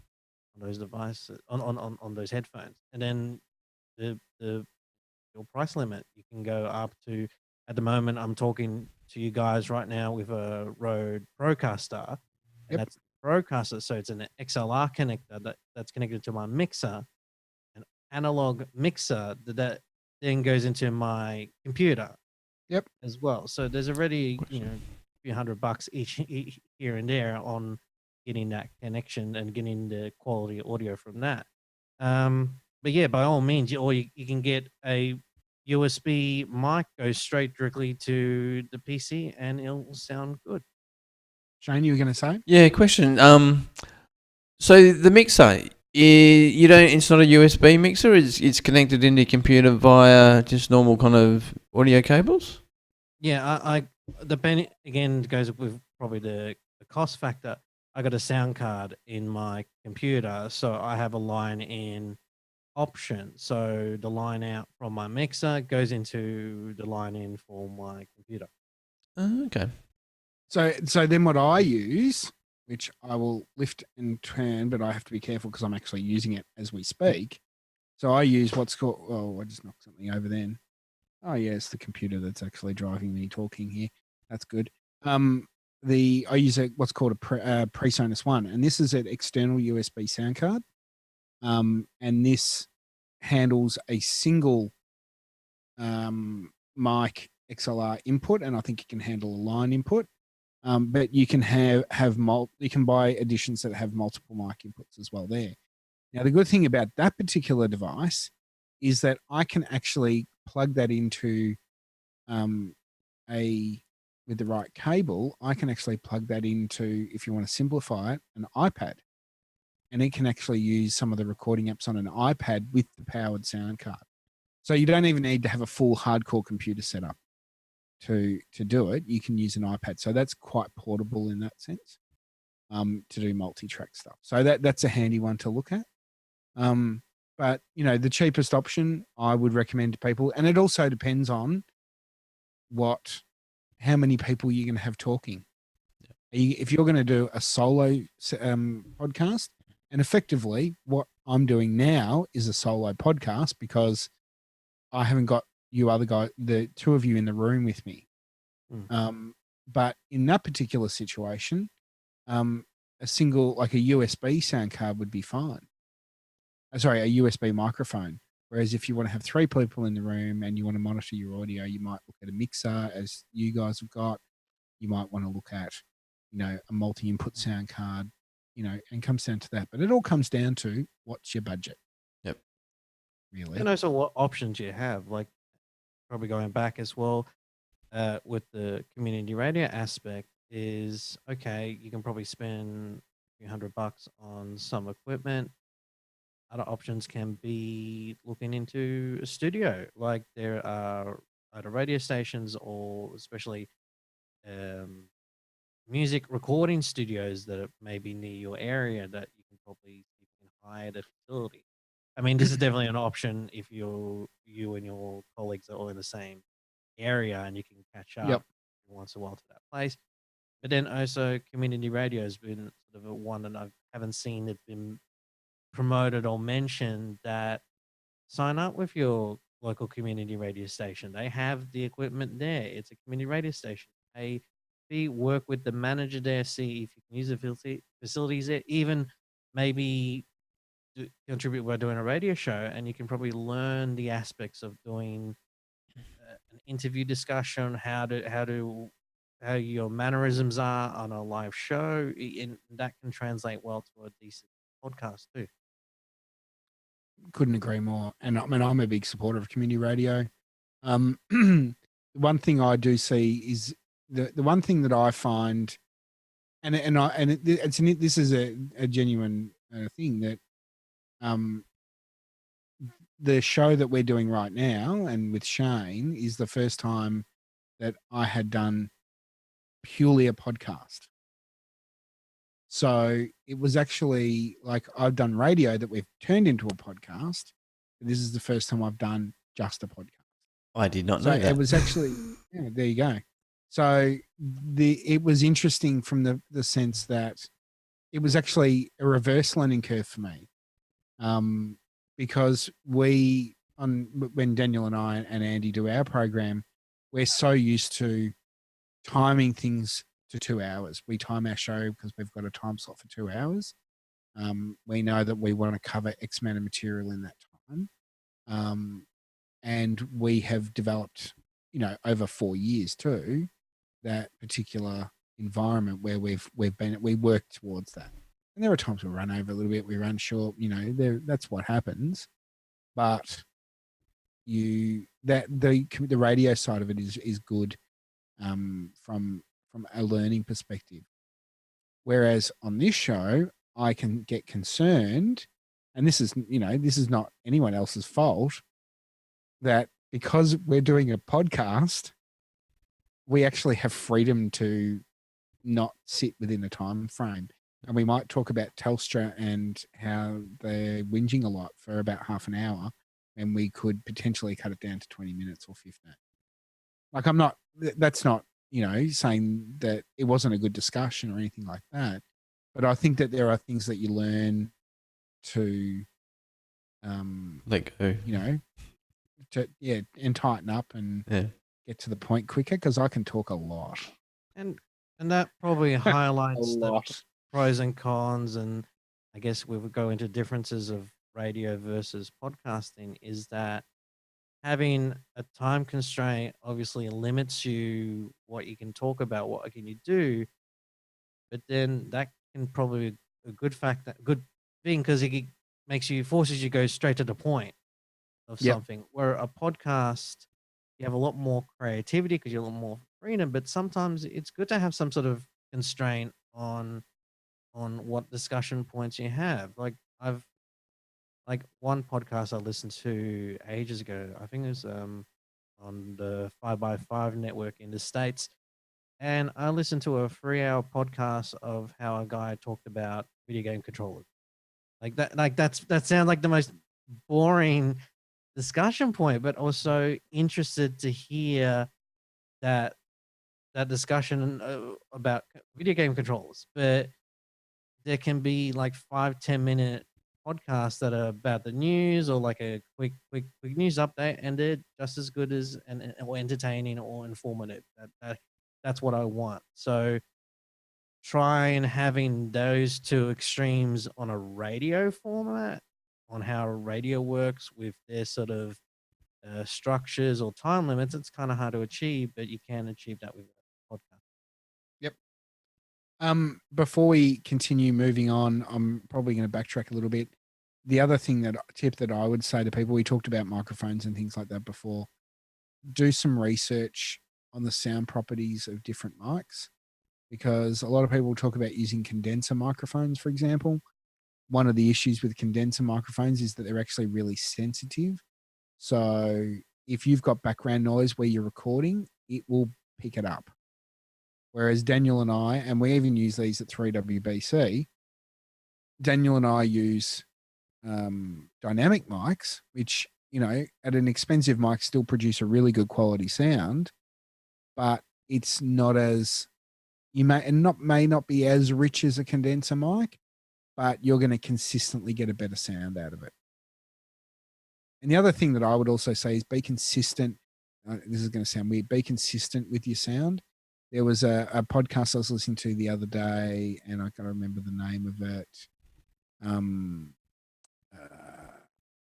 those devices, on those headphones. And then the your price limit, you can go up to, at the moment I'm talking to you guys right now with a Rode Procaster, and Yep. that's Procaster, so it's an XLR connector that's connected to my mixer, an analog mixer that then goes into my computer. Yep. As well. So there's already a few $100 each here and there on getting that connection and getting the quality audio from that. But yeah, by all means, you can get a USB mic, go straight directly to the PC, and it'll sound good. Shayne, you were going to say? Yeah, question. So the mixer, you don't. It's not a USB mixer. It's connected into your computer via just normal kind of audio cables. Yeah, I depending again goes with probably the cost factor. I got a sound card in my computer, so I have a line in option. So the line out from my mixer goes into the line in for my computer. Okay. So then what I use, which I will lift and turn, but I have to be careful because I'm actually using it as we speak. So I use what's called, oh, I just knocked something over then. Oh yeah, it's the computer that's actually driving me talking here. That's good. I use what's called a PreSonus One, and this is an external USB sound card. And this handles a single mic XLR input, and I think it can handle a line input. But you can you can buy editions that have multiple mic inputs as well there. Now, the good thing about that particular device is that I can actually plug that into with the right cable. I can actually plug that into, if you want to simplify it, an iPad. And it can actually use some of the recording apps on an iPad with the powered sound card. So you don't even need to have a full hardcore computer set up to do it. You can use an iPad. So that's quite portable in that sense, to do multi-track stuff. So that's a handy one to look at. But the cheapest option I would recommend to people, and it also depends on how many people you're going to have talking. If you're going to do a solo podcast, and effectively what I'm doing now is a solo podcast because I haven't got you other guys, the two of you in the room with me. But in that particular situation, a single, like a USB sound card would be fine. Sorry, a USB microphone. Whereas if you want to have 3 people in the room and you want to monitor your audio, you might look at a mixer, as you guys have got. You might want to look at, a multi-input sound card, and comes down to that. But it all comes down to what's your budget. Yep. Really. And also what options you have, like probably going back as well, with the community radio aspect is, okay, you can probably spend a few $100 on some equipment. Other options can be looking into a studio. Like there are either radio stations or especially music recording studios that are maybe near your area that you can hire the facility. I mean, this is definitely an option if you and your colleagues are all in the same area and you can catch up once in a while to that place. But then also community radio has been sort of a one that I haven't seen it been promoted or mentioned that sign up with your local community radio station. They have the equipment there. It's a community radio station. Pay fee, work with the manager there, see if you can use the facilities there. Even maybe contribute by doing a radio show, and you can probably learn the aspects of doing an interview discussion, how your mannerisms are on a live show, and that can translate well to a decent podcast too. Couldn't agree more. And I mean, I'm a big supporter of community radio. The one thing I do see is the one thing that I find, this is a genuine thing that the show that we're doing right now and with Shayne is the first time that I had done purely a podcast. So it was actually like I've done radio that we've turned into a podcast. But this is the first time I've done just a podcast. I did not know that. It was actually, there you go. So it was interesting from the sense that it was actually a reverse learning curve for me. Because when Daniel and I and Andy do our program, we're so used to timing things to 2 hours. We time our show because we've got a time slot for 2 hours. We know that we want to cover X amount of material in that time. And we have developed, over 4 years too, that particular environment where we work towards that. And there are times we run over a little bit, we run short, that's what happens. But the radio side of it is good from a learning perspective. Whereas on this show, I can get concerned, and this is not anyone else's fault, that because we're doing a podcast, we actually have freedom to not sit within a time frame. And we might talk about Telstra and how they're whinging a lot for about half an hour, and we could potentially cut it down to 20 minutes or 15. Like that's not, saying that it wasn't a good discussion or anything like that. But I think that there are things that you learn to let go. And tighten up and get to the point quicker, because I can talk a lot. And that probably highlights a the lot. pros and cons, and I guess we would go into differences of radio versus podcasting, is that having a time constraint obviously limits you what you can talk about, what can you do, but then that can probably be a good thing, because it forces you to go straight to the point of something. Where a podcast, you have a lot more creativity because you're a lot more freedom, but sometimes it's good to have some sort of constraint on what discussion points you have. Like one podcast I listened to ages ago, I think it was on the 5x5 network in the States, and I listened to a 3-hour podcast of how a guy talked about video game controllers. That sounds like the most boring discussion point, but also interested to hear that discussion about video game controllers. But there can be like 5-10 minute podcasts that are about the news, or like a quick news update, and they're just as good as or entertaining or informative. That's what I want. So try and having those two extremes on a radio format, on how radio works with their sort of structures or time limits, it's kind of hard to achieve, but you can achieve that with a podcast. Yep. Before we continue moving on, I'm probably going to backtrack a little bit. The other tip that I would say to people, we talked about microphones and things like that before. Do some research on the sound properties of different mics, because a lot of people talk about using condenser microphones, for example. One of the issues with condenser microphones is that they're actually really sensitive. So if you've got background noise where you're recording, it will pick it up. Whereas Daniel and I, and we even use these at 3WBC, Daniel and I use dynamic mics, which, at an expensive mic still produce a really good quality sound, but it's not as, may not be as rich as a condenser mic, but you're going to consistently get a better sound out of it. And the other thing that I would also say is be consistent. This is going to sound weird. Be consistent with your sound. There was a podcast I was listening to the other day, and I can't remember the name of it.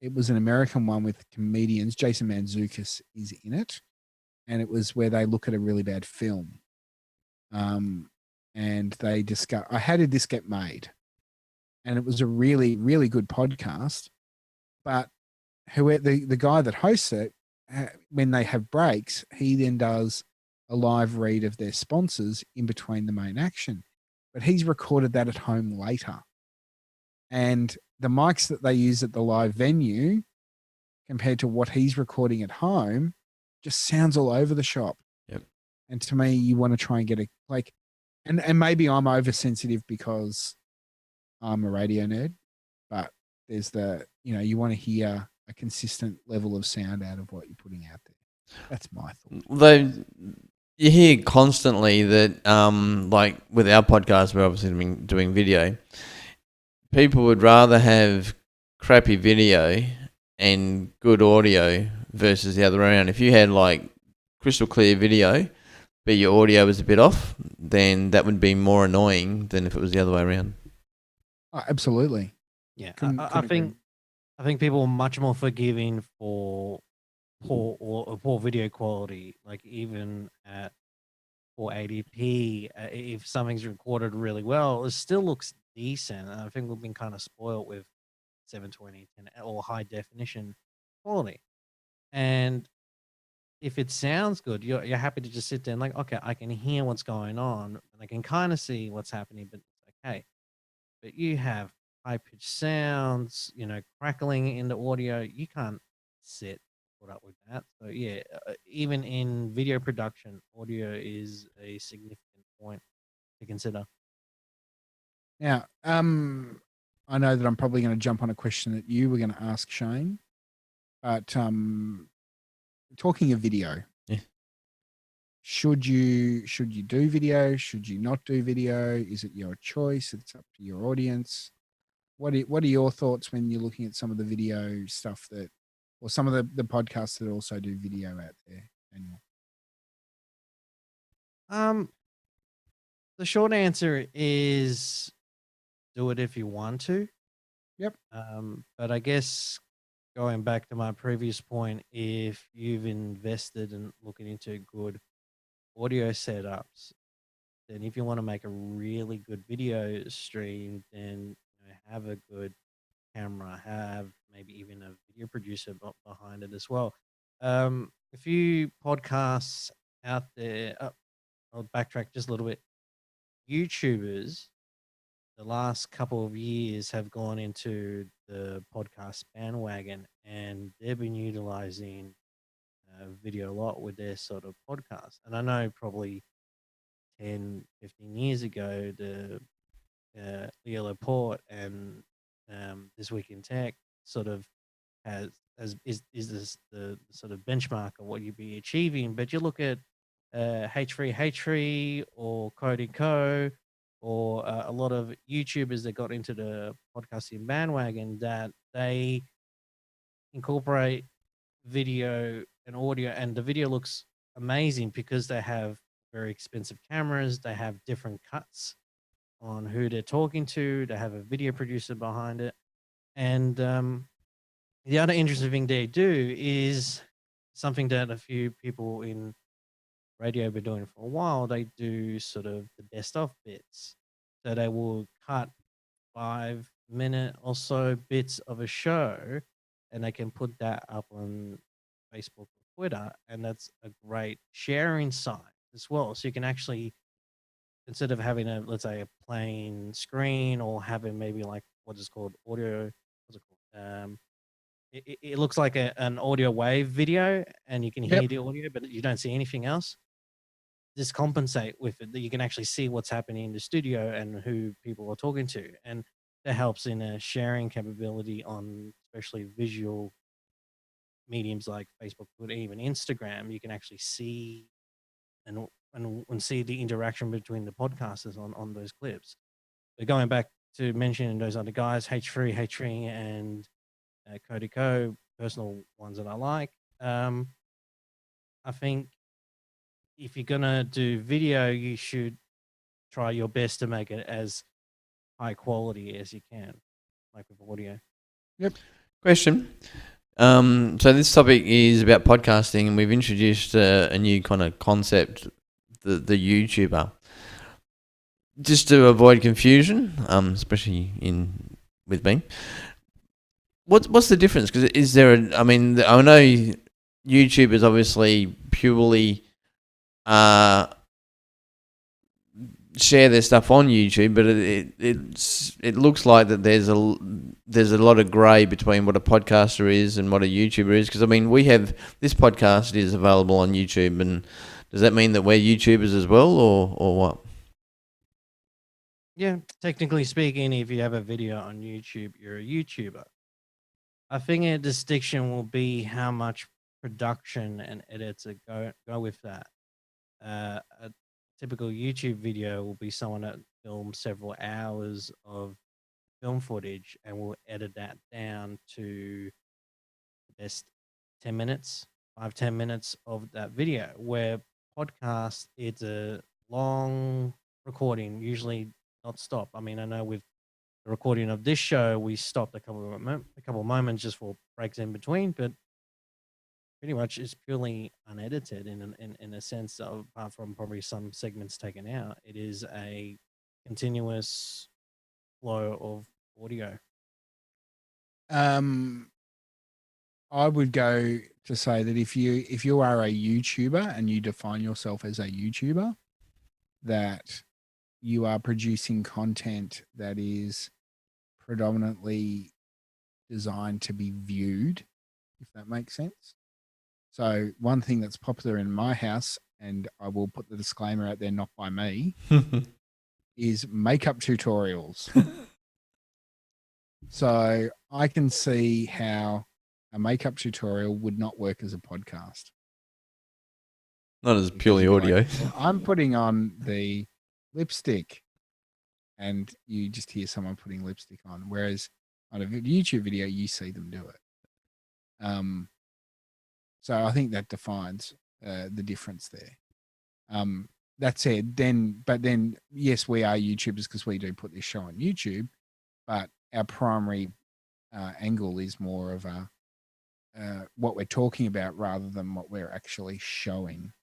It was an American one with comedians. Jason Mantzoukas is in it, and it was where they look at a really bad film. And they discuss, how did this get made? And it was a really, really good podcast. But the guy that hosts it, when they have breaks, he then does a live read of their sponsors in between the main action. But he's recorded that at home later. And the mics that they use at the live venue compared to what he's recording at home just sounds all over the shop. Yep. And to me, you want to try and get a, like, and maybe I'm oversensitive because I'm a radio nerd, but there's you want to hear a consistent level of sound out of what you're putting out there. That's my thought. You hear constantly that, like with our podcast, we're obviously doing video. People would rather have crappy video and good audio versus the other way around. If you had like crystal clear video, but your audio was a bit off, then that would be more annoying than if it was the other way around. Oh, absolutely. Yeah, I think people are much more forgiving for poor video quality. Like even at 480p, if something's recorded really well, it still looks decent. And I think we've been kind of spoiled with 720 or high definition quality. And if it sounds good, you're happy to just sit there and like, okay, I can hear what's going on and I can kind of see what's happening, but it's okay. But you have high pitched sounds, crackling in the audio. You can't put up with that. So yeah, even in video production, audio is a significant point to consider. Now, I know that I'm probably going to jump on a question that you were going to ask, Shayne, but talking of video, yeah. Should you do video? Should you not do video? Is it your choice? It's up to your audience. What are your thoughts when you're looking at some of the video stuff or some of the podcasts that also do video out there, Daniel? The short answer is do it if you want to. Yep. But I guess going back to my previous point, if you've invested in looking into good audio setups, then if you want to make a really good video stream, then have a good camera, have maybe even a video producer behind it as well. A few podcasts out there. I'll backtrack just a little bit. YouTubers, the last couple of years have gone into the podcast bandwagon, and they've been utilizing video a lot with their sort of podcast. And I know probably 10, 15 years ago, the Leo Laporte and This Week in Tech sort of is this the sort of benchmark of what you'd be achieving. But you look at H3 or Code & Co. or a lot of YouTubers that got into the podcasting bandwagon, that they incorporate video and audio, and the video looks amazing because they have very expensive cameras, they have different cuts on who they're talking to, they have a video producer behind it. And the other interesting thing they do is something that a few people in radio have been doing for a while. They do sort of the best of bits. So they will cut 5-minute or so bits of a show, and they can put that up on Facebook or Twitter, and that's a great sharing site as well. So you can actually, instead of having let's say a plain screen, or having maybe like what is called audio, what's it called? It looks like an audio wave video, and you can hear the audio, but you don't see anything else. Just compensate with it, that you can actually see what's happening in the studio and who people are talking to, and that helps in a sharing capability on especially visual mediums like Facebook, but even Instagram. You can actually see and see the interaction between the podcasters on those clips. But going back to mention those other guys, H3, and Cody Co, personal ones that I like. I think if you're gonna do video, you should try your best to make it as high quality as you can, like with audio. Yep. Question. So this topic is about podcasting, and we've introduced a new kind of concept, the YouTuber. Just to avoid confusion, especially with me, what's the difference? Because is there I know YouTube is obviously purely share their stuff on YouTube, but it looks like that there's a lot of grey between what a podcaster is and what a YouTuber is. Because we have this podcast is available on YouTube, and does that mean that we're YouTubers as well, or what? Yeah, technically speaking, if you have a video on YouTube, you're a YouTuber. I think a distinction will be how much production and edits go with that. A typical YouTube video will be someone that films several hours of film footage and will edit that down to the best 10 minutes, 5-10 minutes of that video. Where podcast, it's a long recording, usually not stop. I know with the recording of this show, we stopped a couple of moments just for breaks in between, but pretty much it's purely unedited in a sense of, apart from probably some segments taken out. It is a continuous flow of audio. I would go to say that if you are a YouTuber and you define yourself as a YouTuber, that you are producing content that is predominantly designed to be viewed, if that makes sense. So one thing that's popular in my house, and I will put the disclaimer out there, not by me, is makeup tutorials. So I can see how a makeup tutorial would not work as a podcast. Not as purely audio. Well, I'm putting on the lipstick, and you just hear someone putting lipstick on. Whereas on a YouTube video, you see them do it. So I think that defines the difference there. That said, then yes, we are YouTubers because we do put this show on YouTube, but our primary angle is more of what we're talking about rather than what we're actually showing.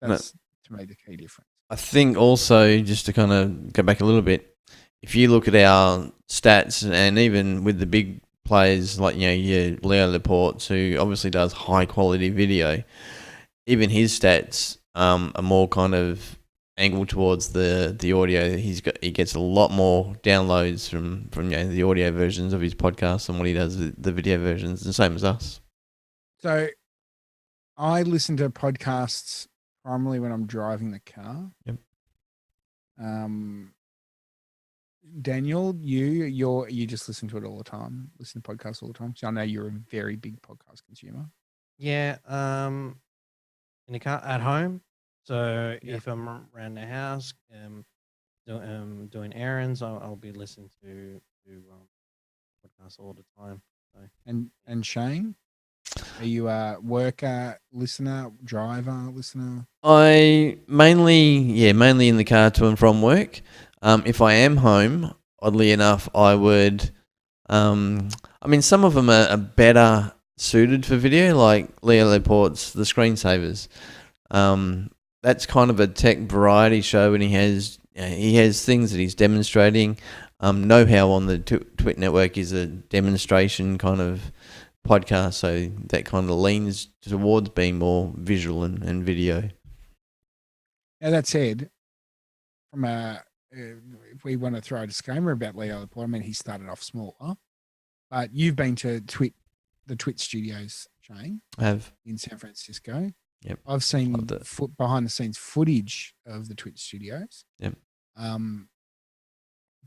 That's to me the key difference. I think also, just to kind of go back a little bit, if you look at our stats, and even with the big players like your Leo Laporte, who obviously does high quality video, even his stats are more kind of angled towards the audio. He gets a lot more downloads from the audio versions of his podcast than what he does the video versions. The same as us. So I listen to podcasts primarily when I'm driving the car. Yep. Daniel, you just listen to it all the time. Listen to podcasts all the time. So I know you're a very big podcast consumer. Yeah. In the car at home. So if I'm around the house, doing errands, I'll be listening to podcasts all the time. So. And Shayne, are you a worker listener, driver listener? I mainly in the car to and from work. If I am home, oddly enough, I would. Some of them are better suited for video, like Leo Laporte's The Screensavers. That's kind of a tech variety show, and he has things that he's demonstrating. Know-How on the Twit Network is a demonstration kind of podcast, so that kind of leans towards being more visual and video. Now, that said, from if we want to throw a disclaimer about Leo Laporte, he started off smaller, but you've been to the Twit studios, Shayne. I have. In San Francisco. Yep. I've seen behind the scenes footage of the Twit studios. Yep.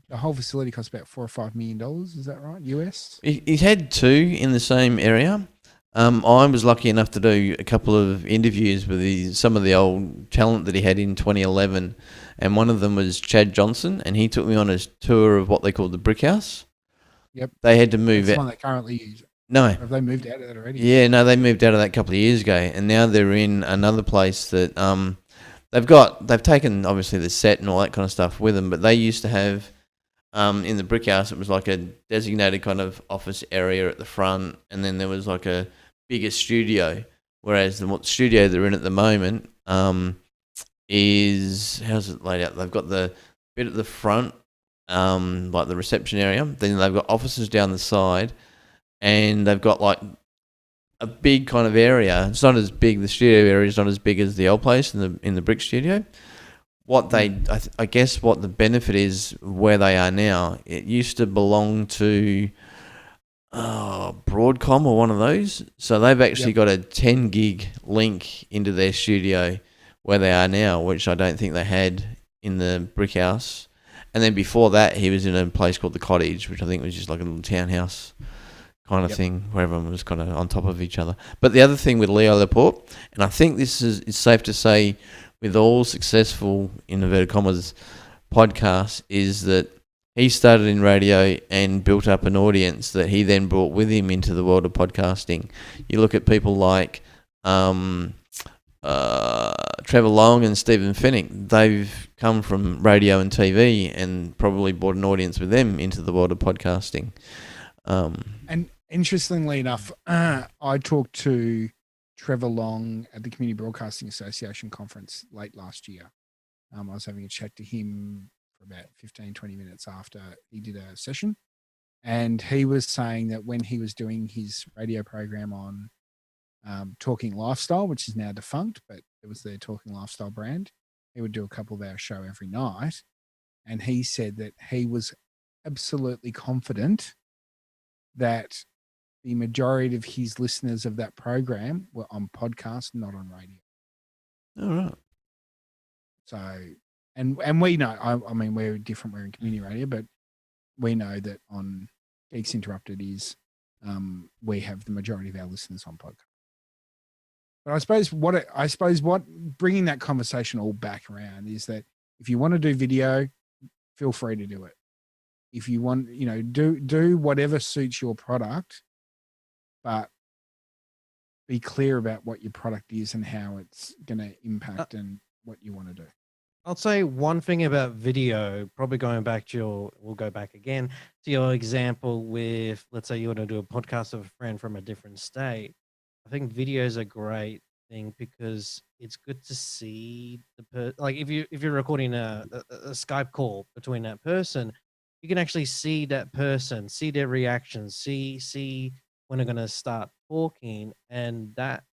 The whole facility costs about $4 or $5 million. Is that right? US? He had two in the same area. I was lucky enough to do a couple of interviews with some of the old talent that he had in 2011, and one of them was Chad Johnson, and he took me on a tour of what they call the Brick House. Yep. They had to move That's the it. one they currently use. No. Have they moved out of that already? Yeah, no, they moved out of that a couple of years ago, and now they're in another place that they've taken obviously the set and all that kind of stuff with them, but they used to have in the Brick House, it was like a designated kind of office area at the front, and then there was like a bigger studio. Whereas the studio they're in at the moment is, how's it laid out? They've got the bit at the front, like the reception area. Then they've got offices down the side, and they've got like a big kind of area. It's not as big. The studio area is not as big as the old place in the brick studio. What I guess what the benefit is where they are now, it used to belong to Broadcom or one of those. So they've actually got a 10 gig link into their studio where they are now, which I don't think they had in the brick house. And then before that, he was in a place called the Cottage, which I think was just like a little townhouse kind of thing where everyone was kind of on top of each other. But the other thing with Leo Laporte, and I think this is it's safe to say with all successful, in inverted commas, podcasts, is that he started in radio and built up an audience that he then brought with him into the world of podcasting. You look at people like Trevor Long and Stephen Fennick. They've come from radio and TV and probably brought an audience with them into the world of podcasting. And interestingly enough, I talked to Trevor Long at the Community Broadcasting Association conference late last year. I was having a chat to him for about 15, 20 minutes after he did a session. And he was saying that when he was doing his radio program on Talking Lifestyle, which is now defunct, but it was their Talking Lifestyle brand, he would do a couple of hour show every night. And he said that he was absolutely confident that the majority of his listeners of that program were on podcast, not on radio. All right. So, and we know, I mean, we're different. We're in community radio, but we know that on Geeks Interrupted we have the majority of our listeners on podcast. But I suppose what bringing that conversation all back around is that if you want to do video, feel free to do it. If you want, do whatever suits your product, but be clear about what your product is and how it's going to impact and what you want to do. I'll say one thing about video, probably going back to we'll go back again to your example with, let's say you want to do a podcast of a friend from a different state. I think video is a great thing because it's good to see like if you're recording a Skype call between that person, you can actually see that person, see their reactions, see when they're going to start talking, and that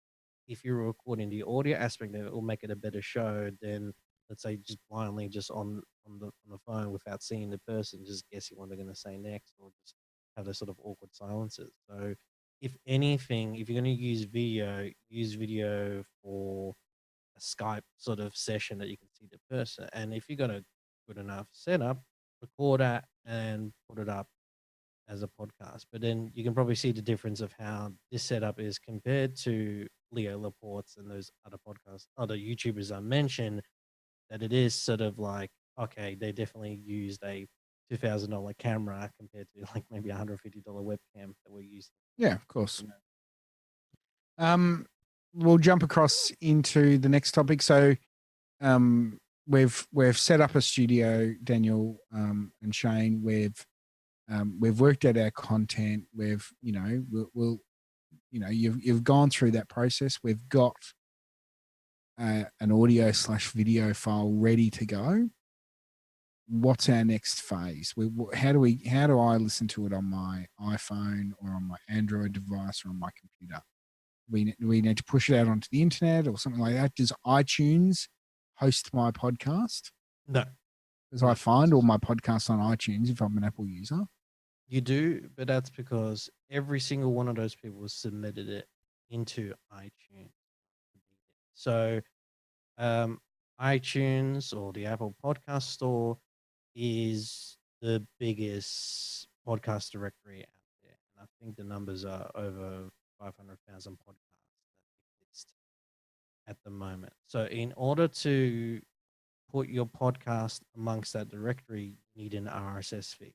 if you're recording the audio aspect of it, will make it a better show than, let's say, just blindly just on the phone without seeing the person, just guessing what they're going to say next, or just have those sort of awkward silences. So, if anything, if you're going to use video for a Skype sort of session that you can see the person. And if you got a good enough setup, record that and put it up as a podcast. But then you can probably see the difference of how this setup is compared to Leo Laporte's and those other podcasts, other YouTubers I mentioned, that it is sort of like, okay, they definitely used a $2,000 camera compared to like maybe $150 webcam that we're using. Yeah, of course. We'll jump across into the next topic. So we've set up a studio, Daniel and Shayne. We've worked out our content. You've gone through that process. We've got an audio/video file ready to go. What's our next phase? How do I listen to it on my iPhone or on my Android device or on my computer? We need to push it out onto the internet or something like that. Does iTunes host my podcast? No. Because I find all my podcasts on iTunes if I'm an Apple user. You do, but that's because every single one of those people submitted it into iTunes. So iTunes or the Apple Podcast Store is the biggest podcast directory out there. And I think the numbers are over 500,000 podcasts that exist at the moment. So, in order to put your podcast amongst that directory, you need an RSS feed.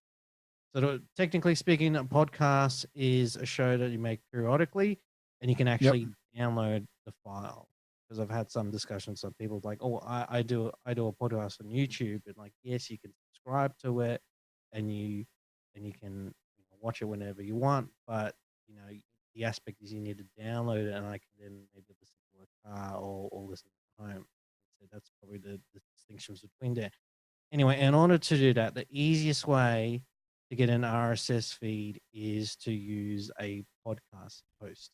So, technically speaking, a podcast is a show that you make periodically, and you can actually download the file. Because I've had some discussions of people like, "Oh, I do a podcast on YouTube," and like, yes, you can subscribe to it, and you can watch it whenever you want, but you know the aspect is you need to download it, and I can then maybe listen to a car or listen at home. So that's probably the distinctions between there. Anyway, in order to do that, the easiest way to get an RSS feed is to use a podcast host.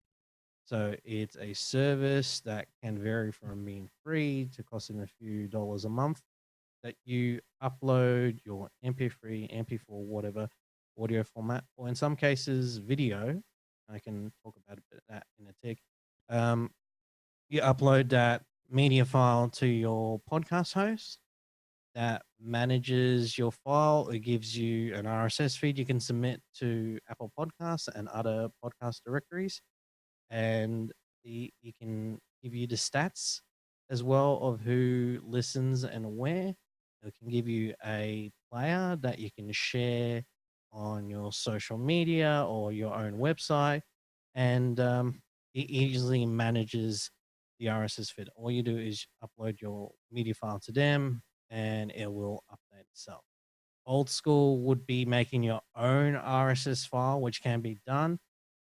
So it's a service that can vary from being free to costing a few dollars a month, that you upload your MP3, MP4, whatever audio format, or in some cases, video. I can talk about a bit of that in a tick. You upload that media file to your podcast host that manages your file. It gives you an RSS feed you can submit to Apple Podcasts and other podcast directories, and you can give you the stats as well of who listens and where. It can give you a player that you can share on your social media or your own website, and it easily manages the RSS feed. All you do is upload your media file to them, and it will update itself. Old school would be making your own RSS file, which can be done.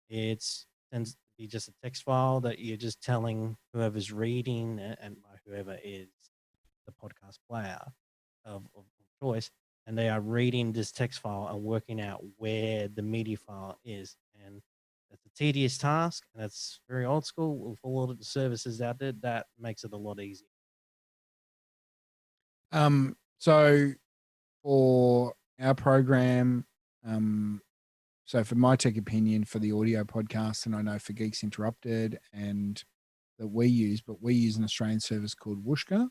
It's tends to be just a text file that you're just telling whoever's reading, and by whoever is the podcast player of choice, and they are reading this text file and working out where the media file is. And that's a tedious task, and that's very old school. With a lot of the services out there, that makes it a lot easier. So for our program, so for my tech opinion for the audio podcast, and I know for Geeks Interrupted and that we use, but we use an Australian service called Whooshka.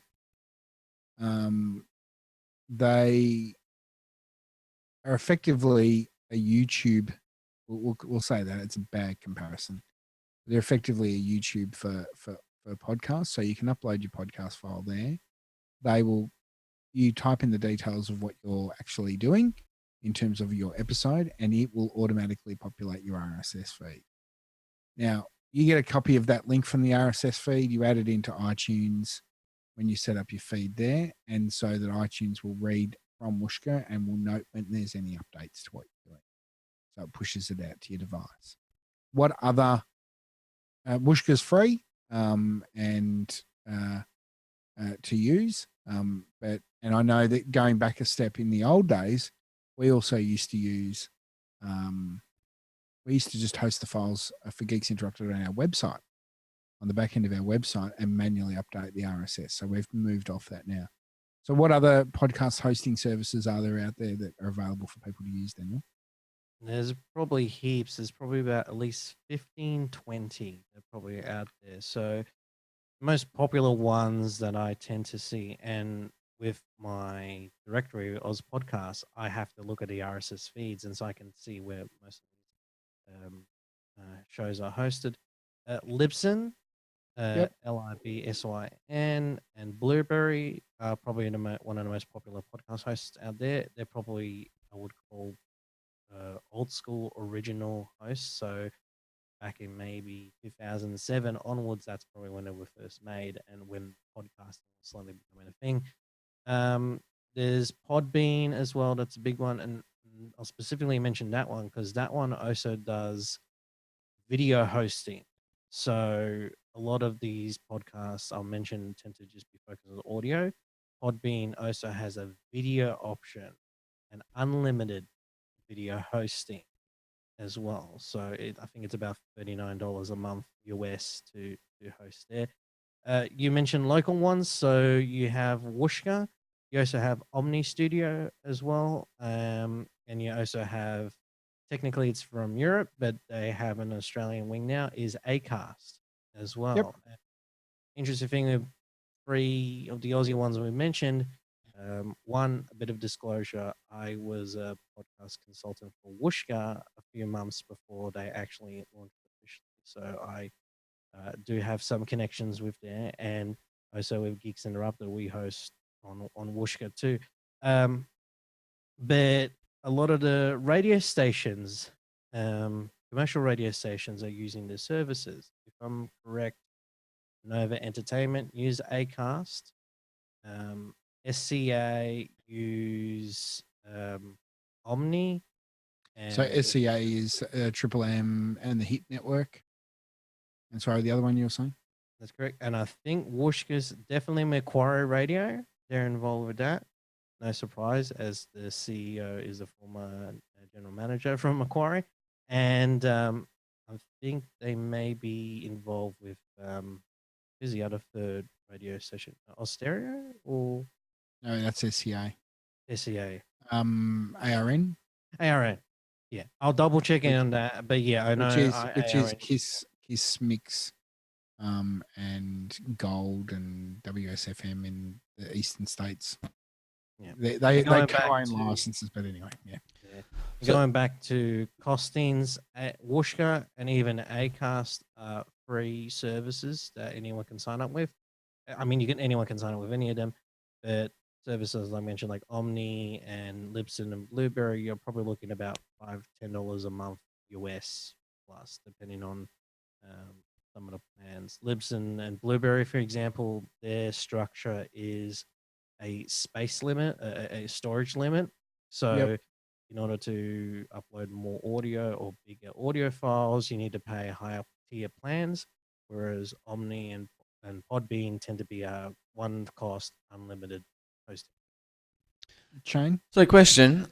They are effectively a YouTube. We'll say that it's a bad comparison. They're effectively a YouTube for podcasts. So you can upload your podcast file there. You type in the details of what you're actually doing in terms of your episode, and it will automatically populate your RSS feed. Now, you get a copy of that link from the RSS feed, you add it into iTunes when you set up your feed there, and so that iTunes will read from Whooshka and will note when there's any updates to what you're doing. So it pushes it out to your device. What other Whooshka's free and to use, and I know that going back a step in the old days, we also used to use we used to just host the files for Geeks Interrupted on our website, on the back end of our website, and manually update the RSS. So we've moved off that now. So what other podcast hosting services are there out there that are available for people to use, Daniel? There's probably heaps. There's probably about at least 15, 20 that are probably out there. So most popular ones that I tend to see, and with my directory Oz podcasts, I have to look at the RSS feeds, and so I can see where most of these shows are hosted. Libsyn, Libsyn, and Blueberry are probably one of the most popular podcast hosts out there. They're probably, I would call, old school original hosts. So back in maybe 2007 onwards, that's probably when they were first made and when podcasting was slowly becoming a thing. There's Podbean as well. That's a big one. And I'll specifically mention that one because that one also does video hosting. So a lot of these podcasts I'll mention tend to just be focused on audio. Podbean also has a video option and unlimited video hosting as well. So I think it's about $39 a month US to host there. You mentioned local ones, so you have Whooshka. You also have Omni Studio as well, and you also have, technically it's from Europe, but they have an Australian wing now, is Acast as well. Yep. Interesting thing of 3 of the Aussie ones we mentioned. One, a bit of disclosure, I was a podcast consultant for Whooshka a few months before they actually launched officially. So I do have some connections with there, and also with Geeks Interrupted, we host on Wooshka too. But a lot of the radio stations, commercial radio stations, are using the services. If I'm correct, Nova Entertainment use Acast. SCA use Omni. So And SCA is Triple M and the Hit Network. And sorry, the other one you were saying? That's correct. And I think Wooshka's definitely Macquarie Radio. They're involved with that. No surprise, as the CEO is a former general manager from Macquarie. And I think they may be involved with who's the other third radio station? Austereo or No, that's SCA. SCA? ARN. ARN. Yeah, I'll double check in on that. But yeah, I know Which is ARN. Kiss Mix, and Gold and WSFM in the eastern states. Yeah, they co-own licenses, but anyway, yeah. Going back to costings, Wooshka and even Acast are free services that anyone can sign up with. I mean, anyone can sign up with any of them, but services I mentioned like Omni and Libsyn and Blueberry, you're probably looking about $5-10 a month US plus, depending on some of the plans. Libsyn and Blueberry, for example, their structure is a space limit, a storage limit. So in order to upload more audio or bigger audio files, you need to pay higher tier plans, whereas Omni and Podbean tend to be one cost, unlimited hosting. Shayne? So question,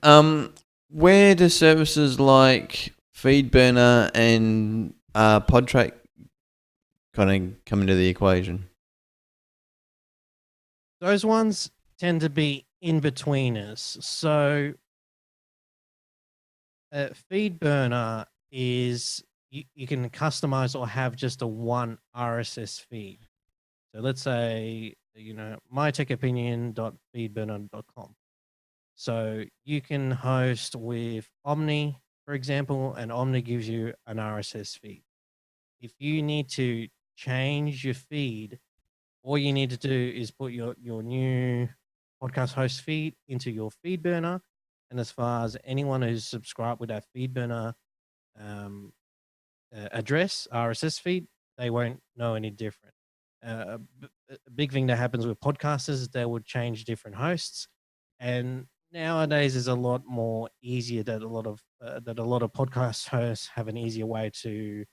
where do services like FeedBurner and PodTrack kind of come into the equation? Those ones tend to be in-betweeners. So FeedBurner is you can customize or have just a one RSS feed. So let's say, mytechopinion.feedburner.com. So you can host with Omni, for example, and Omni gives you an RSS feed. If you need to change your feed, all you need to do is put your new podcast host feed into your FeedBurner. And as far as anyone who's subscribed with that FeedBurner address, RSS feed, they won't know any different. A big thing that happens with podcasters is they would change different hosts. And nowadays is a lot more easier that a lot of podcast hosts have an easier way to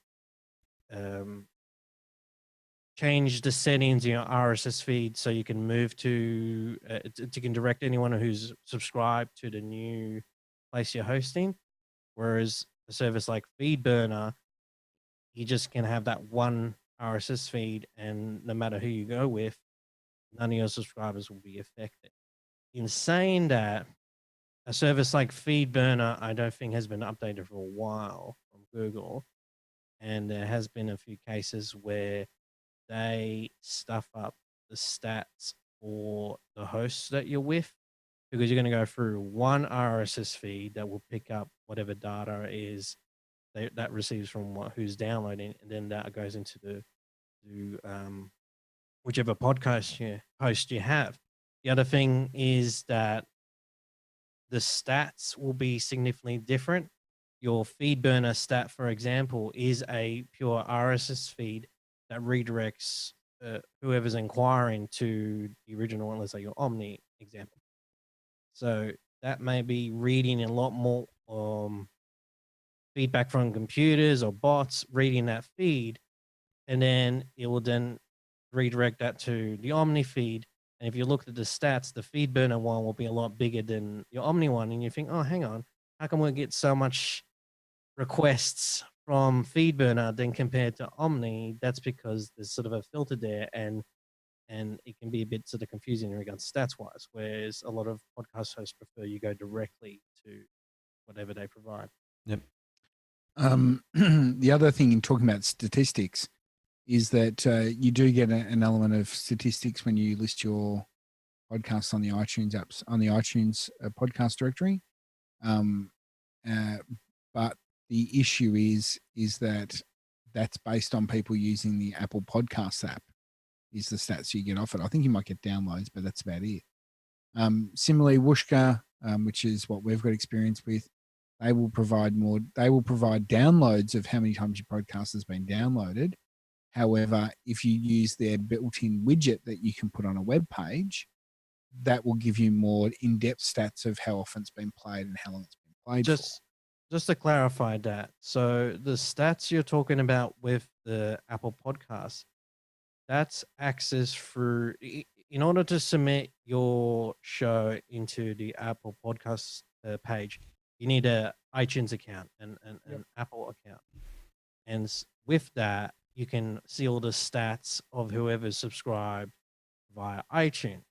change the settings in your RSS feed so you can move to you can direct anyone who's subscribed to the new place you're hosting. Whereas a service like FeedBurner, you just can have that one RSS feed, and no matter who you go with, none of your subscribers will be affected. In saying that, a service like FeedBurner, I don't think has been updated for a while from Google, and there has been a few cases where they stuff up the stats for the hosts that you're with, because you're going to go through one RSS feed that will pick up whatever data is that receives from who's downloading, and then that goes into the whichever podcast host you have. The other thing is that the stats will be significantly different. Your FeedBurner stat, for example, is a pure RSS feed that redirects whoever's inquiring to the original one, let's say your Omni example. So that may be reading a lot more feedback from computers or bots, reading that feed, and then it will then redirect that to the Omni feed. And if you look at the stats, the FeedBurner one will be a lot bigger than your Omni one. And you think, oh, hang on, how come we get so much requests from FeedBurner than compared to Omni? That's because there's sort of a filter there, and it can be a bit sort of confusing in regards to stats wise, whereas a lot of podcast hosts prefer you go directly to whatever they provide. Yep. The other thing in talking about statistics is that you do get an element of statistics when you list your podcasts on the iTunes apps, on the iTunes podcast directory. But the issue is that that's based on people using the Apple Podcasts app. Is the stats you get off it? I think you might get downloads, but that's about it. Similarly, Whooshka, which is what we've got experience with, they will provide more. They will provide downloads of how many times your podcast has been downloaded. However, if you use their built-in widget that you can put on a web page, that will give you more in-depth stats of how often it's been played and how long it's been played for. Just to clarify that, so the stats you're talking about with the Apple Podcasts, that's access through. In order to submit your show into the Apple Podcasts page, you need a iTunes account and an Apple account, and with that, you can see all the stats of whoever's subscribed via iTunes.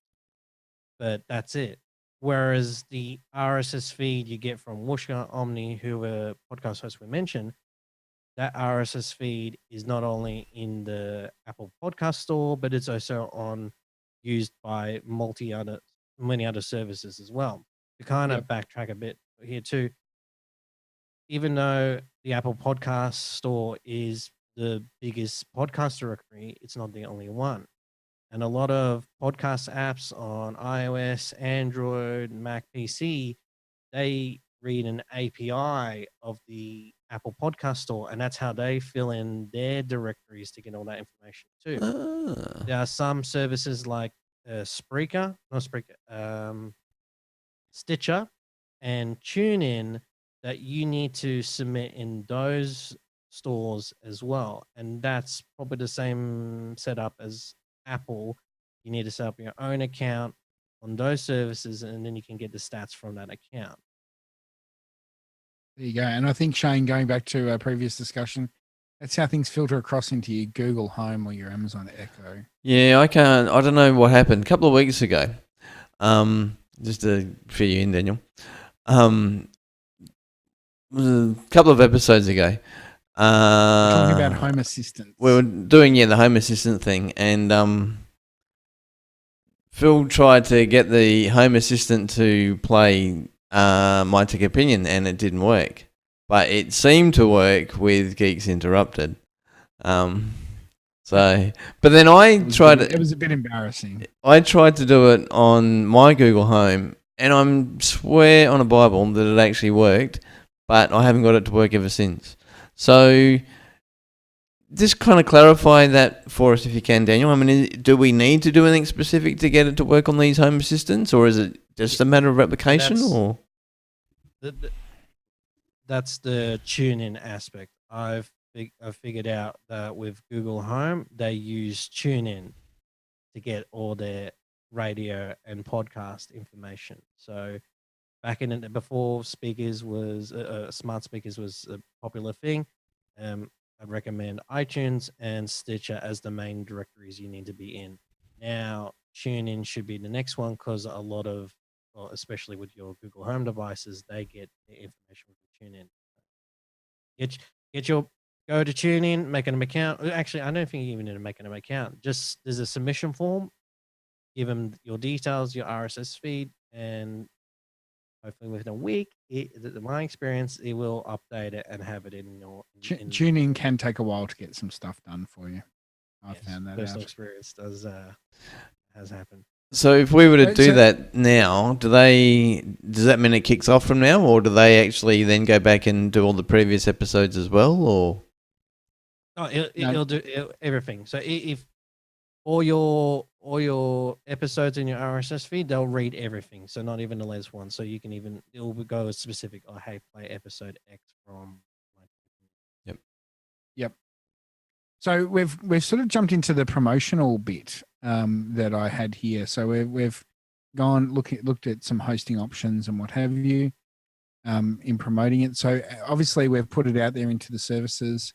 But that's it. Whereas the RSS feed you get from Whooshka, Omni, who are podcast hosts we mentioned, that RSS feed is not only in the Apple Podcast Store, but it's also used by many other services as well. To kind of backtrack a bit here too, even though the Apple Podcast Store is the biggest podcast directory, it's not the only one. And a lot of podcast apps on iOS, Android, Mac, PC, they read an API of the Apple Podcast Store, and that's how they fill in their directories to get all that information too. There are some services like Spreaker, not Spreaker, Stitcher, and TuneIn that you need to submit in those stores as well. And that's probably the same setup as Apple. You need to set up your own account on those services, and then you can get the stats from that account. There you go. And I think, Shayne, going back to our previous discussion, that's how things filter across into your Google Home or your Amazon Echo. Yeah, I don't know what happened. A couple of weeks ago, just to fill you in, Daniel, a couple of episodes ago, talking about Home Assistant. We were doing the Home Assistant thing, and Phil tried to get the Home Assistant to play My Tech Opinion, and it didn't work. But it seemed to work with Geeks Interrupted. But then it was a bit embarrassing. I tried to do it on my Google Home, and I swear on a Bible that it actually worked, but I haven't got it to work ever since. So just kind of clarify that for us if you can, Daniel. I mean, do we need to do anything specific to get it to work on these Home Assistants, or is it just a matter of replication? That's the tune-in aspect. I've figured out that with Google Home, they use TuneIn to get all their radio and podcast information. So back in it, before speakers was smart speakers was a popular thing, I'd recommend iTunes and Stitcher as the main directories you need to be in. Now, TuneIn should be the next one because a lot of, well, especially with your Google Home devices, they get the information from TuneIn. Go to TuneIn, make an account. Actually, I don't think you even need to make an account. Just there's a submission form. Give them your details, your RSS feed, and hopefully within a week, my experience, it will update it and have it in your. TuneIn can take a while to get some stuff done for you. I found that personal out. experience has happened. So if we were to do that now, does that mean it kicks off from now, or do they actually then go back and do all the previous episodes as well, or? Oh, it'll do everything. So if all your episodes in your RSS feed, they'll read everything. So not even the latest one. So you can it'll go as specific. Oh, hey, play episode X from. Yep. So we've sort of jumped into the promotional bit that I had here. So we've looked at some hosting options and what have you in promoting it. So obviously we've put it out there into the services.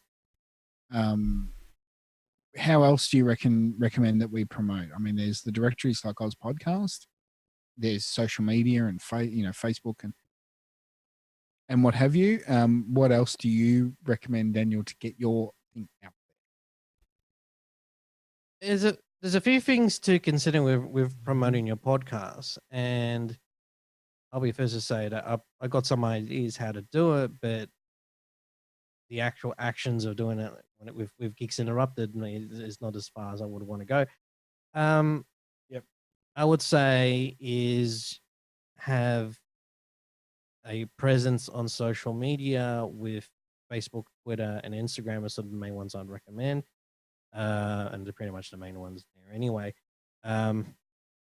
How else do you recommend that we promote? I mean, there's the directories like Oz Podcast. There's social media and Facebook and what have you. What else do you recommend, Daniel, to get your thing out there? There's a few things to consider with promoting your podcast, and I'll be first to say that I got some ideas how to do it, but the actual actions of doing it with Geeks Interrupted, it's not as far as I would want to go. Yep. I would say is have a presence on social media with Facebook, Twitter, and Instagram are sort of the main ones I'd recommend. And they're pretty much the main ones there anyway.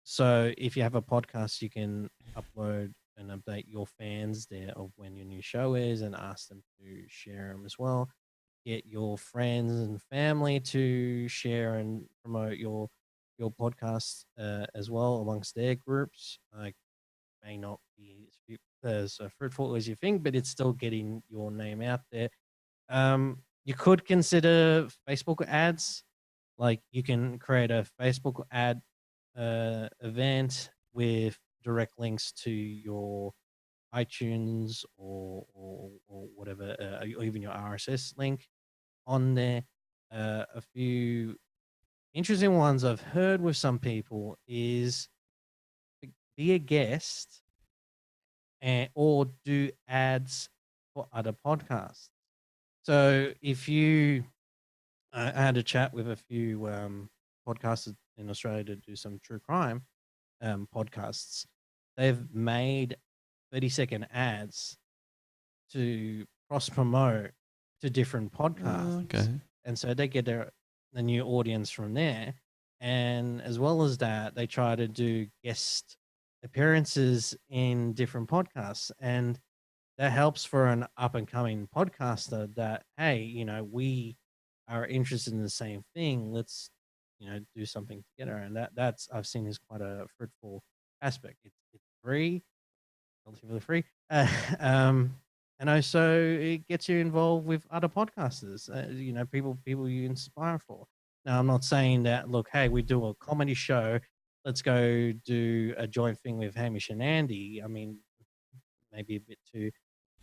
So if you have a podcast, you can upload and update your fans there of when your new show is and ask them to share them as well. Get your friends and family to share and promote your podcast as well amongst their groups. May not be as fruitful as you think, but it's still getting your name out there. You could consider Facebook ads. Like you can create a Facebook ad event with direct links to your iTunes or whatever, or even your RSS link on there. A few interesting ones I've heard with some people is be a guest or do ads for other podcasts. So if you, I had a chat with a few podcasters in Australia to do some true crime podcasts. They've made 30-second ads to cross promote to different podcasts. Okay. And so they get the new audience from there. And as well as that, they try to do guest appearances in different podcasts. And that helps for an up and coming podcaster that, hey, we are interested in the same thing. Let's, do something together. And that's I've seen is quite a fruitful aspect. It's free, relatively free. And also it gets you involved with other podcasters, people you inspire for. Now, I'm not saying that, look, hey, we do a comedy show, let's go do a joint thing with Hamish and Andy. I mean, maybe a bit too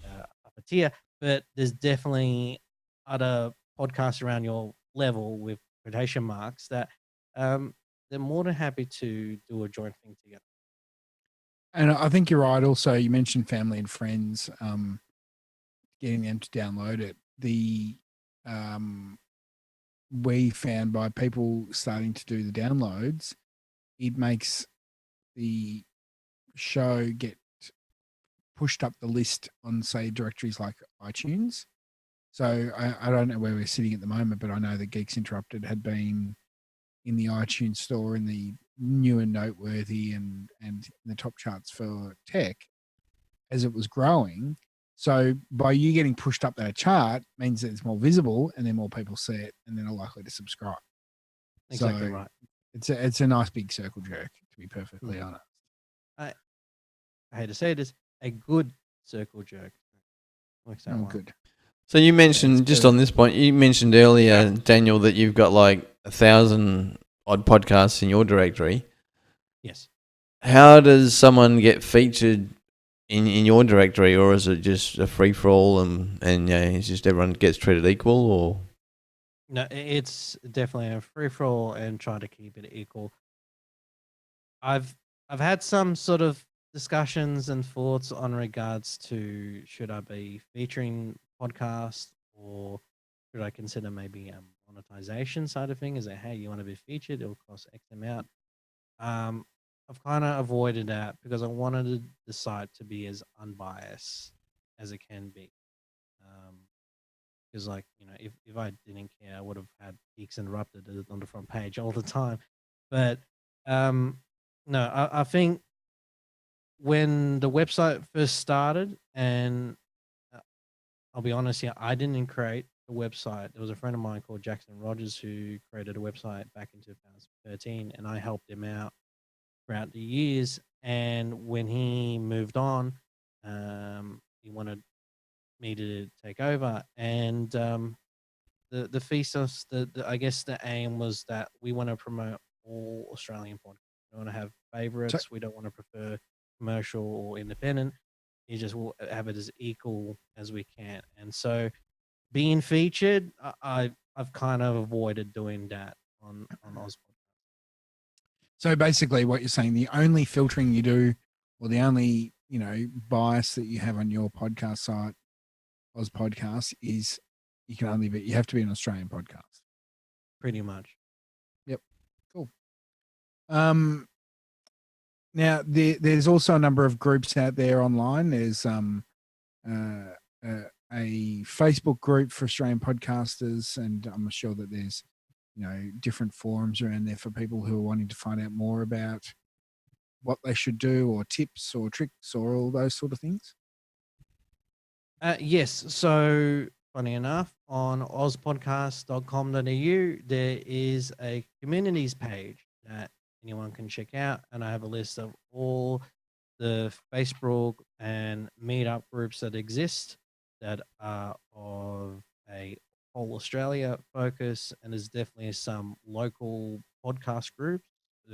up a tier, but there's definitely other podcasts around your level with quotation marks that they're more than happy to do a joint thing together. And I think you're right. Also, you mentioned family and friends, getting them to download it. We found by people starting to do the downloads, it makes the show get pushed up the list on, say, directories like iTunes. So I don't know where we're sitting at the moment, but I know that Geeks Interrupted had been in the iTunes store in the new and noteworthy and in the top charts for tech as it was growing. So by you getting pushed up that chart means that it's more visible and then more people see it and then are likely to subscribe. Exactly So right. It's a nice big circle jerk, to be perfectly honest. I hate to say this, a good circle jerk. Works out well. Good. So you mentioned, just on this point, you mentioned earlier, Daniel, that you've got like 1,000 odd podcasts in your directory. Yes. How does someone get featured in your directory, or is it just a free for all and it's just everyone gets treated equal, or? No, it's definitely a free for all and try to keep it equal. I've had some sort of discussions and thoughts on regards to should I be featuring podcasts or should I consider maybe a monetization side of things? Is that, hey, you want to be featured? It'll cost X amount. I've kind of avoided that because I wanted the site to be as unbiased as it can be. Because, if I didn't care, I would have had Geeks Interrupted on the front page all the time. But no, I think when the website first started, and I'll be honest, I didn't create the website. There was a friend of mine called Jackson Rogers who created a website back in 2013, and I helped him out throughout the years. And when he moved on, he wanted me to take over. And the thesis, I guess the aim was that we want to promote all Australian podcasts. We want to have favorites. We don't want to prefer commercial or independent. You just will have it as equal as we can. And so being featured, I've kind of avoided doing that on Oz. So basically what you're saying, the only filtering you do or the only, bias that you have on your podcast site, Oz Podcast, is you have to be an Australian podcast. Pretty much. Yep. Cool. Now there's also a number of groups out there online. There's a Facebook group for Australian podcasters, and I'm sure that there's different forums around there for people who are wanting to find out more about what they should do, or tips or tricks or all those sort of things. Yes. So, funny enough, on ozpodcast.com.au, there is a communities page that anyone can check out. And I have a list of all the Facebook and meetup groups that exist that are of a whole Australia focus. And there's definitely some local podcast groups.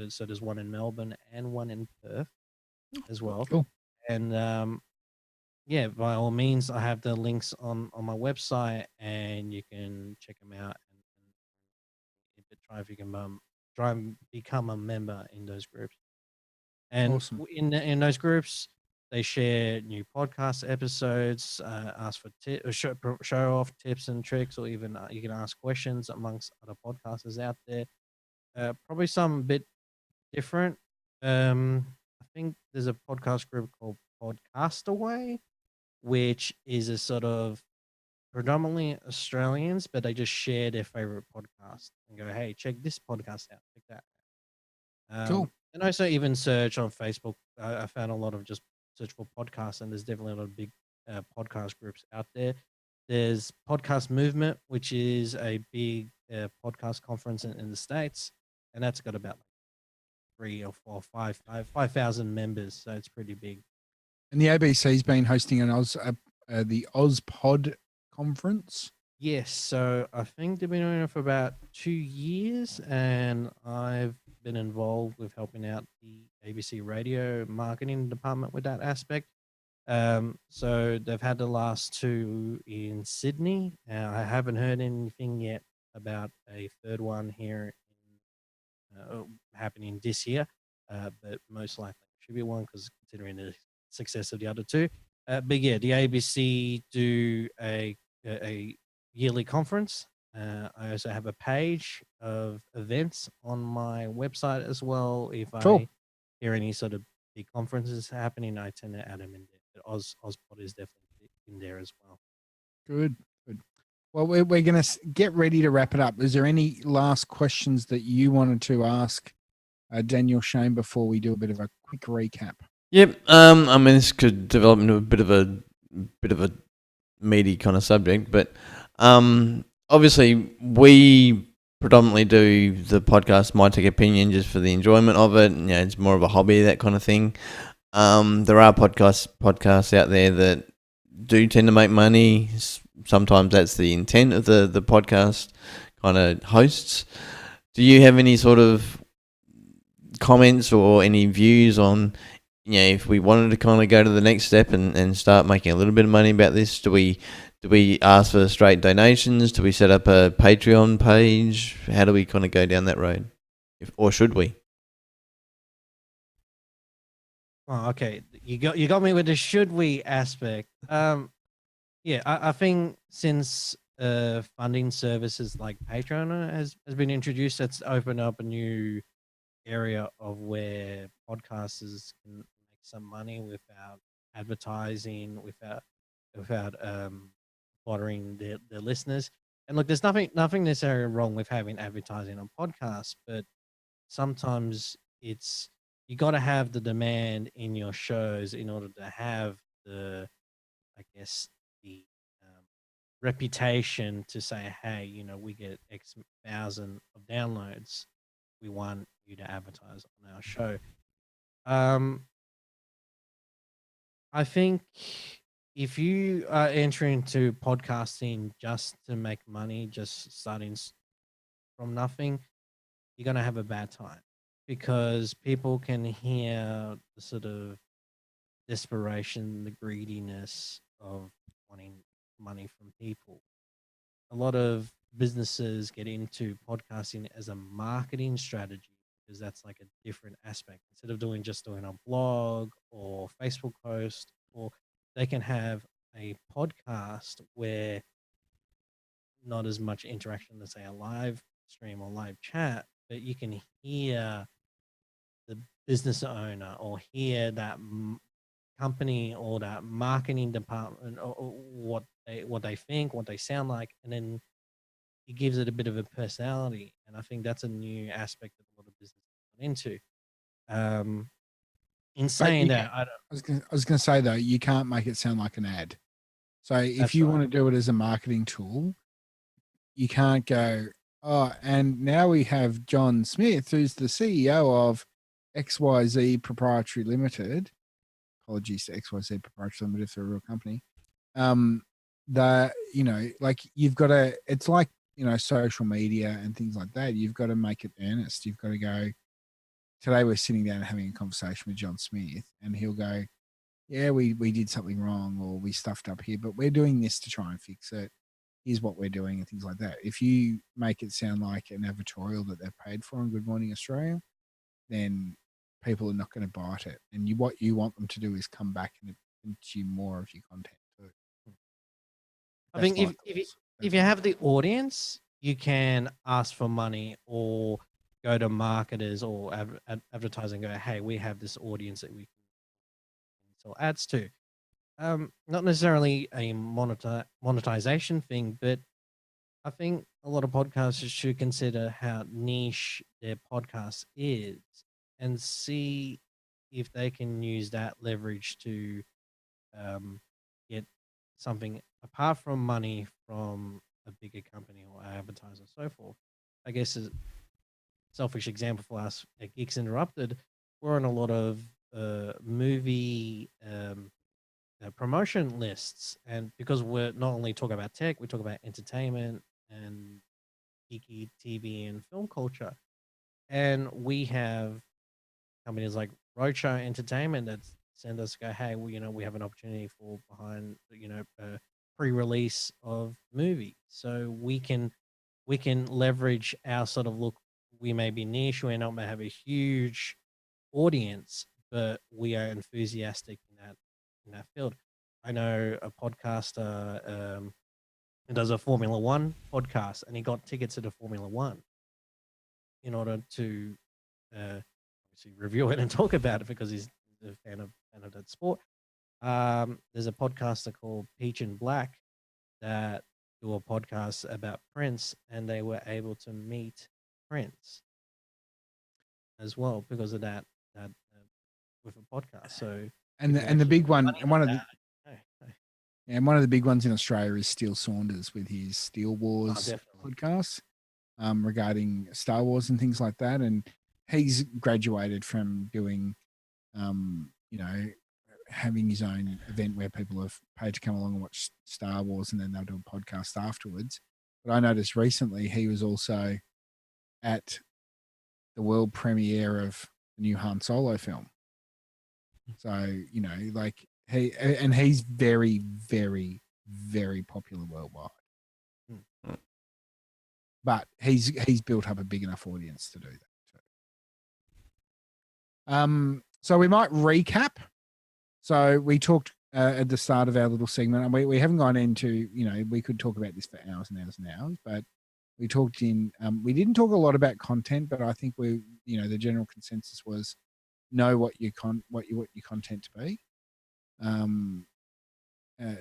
So there's one in Melbourne and one in Perth as well. Cool. And yeah, by all means, I have the links on my website, and you can check them out and try if you can try and become a member in those groups. And Awesome. in those groups, they share new podcast episodes, ask for show off tips and tricks, or even you can ask questions amongst other podcasters out there. Probably some a bit different. I think there's a podcast group called Podcastaway, which is a sort of predominantly Australians, but they just share their favorite podcast and go, "Hey, check this podcast out, check that." Cool. And also even search on Facebook. I found a lot of just search for podcasts, and there's definitely a lot of big podcast groups out there. There's Podcast Movement, which is a big podcast conference in the States, and that's got about 5,000 members, so it's pretty big. And the ABC's been hosting the OzPod conference. Yes, so I think they've been doing it for about 2 years, and I've been involved with helping out the ABC Radio marketing department with that aspect. So they've had the last two in Sydney. I haven't heard anything yet about a third one here happening this year, but most likely should be one, because considering the success of the other two. But yeah, the ABC do a yearly conference. I also have a page of events on my website as well. If Cool. I hear any sort of big conferences happening, I tend to add them in there. But Ozpod is definitely in there as well. Good. Well, we're going to get ready to wrap it up. Is there any last questions that you wanted to ask Daniel, Shayne, before we do a bit of a quick recap? Yep. I mean, this could develop into a bit of a meaty kind of subject, but obviously we predominantly do the podcast My Tech Opinion just for the enjoyment of it. It's more of a hobby, that kind of thing. There are podcasts out there that do tend to make money. Sometimes that's the intent of the podcast kind of hosts. Do you have any sort of comments or any views on, if we wanted to kind of go to the next step and start making a little bit of money about this? Do we ask for straight donations? Do we set up a Patreon page? How do we kind of go down that road? Or should we? Oh, okay. You got me with the should we aspect. Yeah, I think since funding services like Patreon has been introduced, that's opened up a new area of where podcasters can make some money without advertising, without bothering their listeners. And look, there's nothing necessarily wrong with having advertising on podcasts, but sometimes it's, you got to have the demand in your shows in order to have the, I guess, the reputation to say, hey, we get X thousand of downloads. We want you to advertise on our show. I think if you are entering into podcasting just to make money, just starting from nothing, you're going to have a bad time, because people can hear the sort of desperation, the greediness of wanting money from people. A lot of businesses get into podcasting as a marketing strategy, because that's like a different aspect. Instead of doing a blog or Facebook post, or they can have a podcast where not as much interaction as say a live stream or live chat, but you can hear the business owner or hear that company or that marketing department or what they think, what they sound like, and then it gives it a bit of a personality. And I think that's a new aspect that a lot of business got into. In But saying you that, can't, I was going to say though, you can't make it sound like an ad. So if That's you right. want to do it as a marketing tool, you can't go, oh, and now we have John Smith, who's the CEO of XYZ Proprietary Limited. Apologies to XYZ Proprietary Limited for a real company. That, you know, like you've got to, it's like, you know, social media and things like that. You've got to make it earnest. You've got to go, today we're sitting down and having a conversation with John Smith, and he'll go, yeah, we did something wrong, or we stuffed up here, but we're doing this to try and fix it. Here's what we're doing, and things like that. If you make it sound like an advertorial that they've paid for on Good Morning Australia, then people are not going to bite it. And what you want them to do is come back and consume more of your content too. I think if you have the audience, you can ask for money or go to marketers or advertising. Go, hey, we have this audience that we can sell ads to. Not necessarily a monetization thing, but I think a lot of podcasters should consider how niche their podcast is and see if they can use that leverage to get something apart from money from a bigger company or advertiser and so forth. I guess a selfish example for us at Geeks Interrupted, we're on a lot of movie promotion lists, and because we're not only talking about tech, we talk about entertainment and geeky TV and film culture, and we have companies like Roadshow Entertainment that send us go, hey, well, you know, we have an opportunity for behind, you know, pre-release of movie, so we can leverage our sort of look. We may be niche, we may have a huge audience, but we are enthusiastic in that field. I know a podcaster who does a Formula One podcast, and he got tickets to the Formula One in order to obviously review it and talk about it because he's a fan of that sport. There's a podcaster called Peach and Black that do a podcast about Prince, and they were able to meet Prince as well because of that with a podcast. So and the big one, and one of the and one of the big ones in Australia is Steele Saunders with his Steel Wars podcast regarding Star Wars and things like that. And he's graduated from doing, you know, having his own event where people have paid to come along and watch Star Wars, and then they'll do a podcast afterwards. But I noticed recently he was also at the world premiere of the new Han Solo film. So, you know, like he's very, very, very popular worldwide. But he's built up a big enough audience to do that too. So we might recap. So we talked at the start of our little segment, and we haven't gone into, you know, we could talk about this for hours and hours and hours, but we talked in, we didn't talk a lot about content, but I think we, you know, the general consensus was know what your content to be.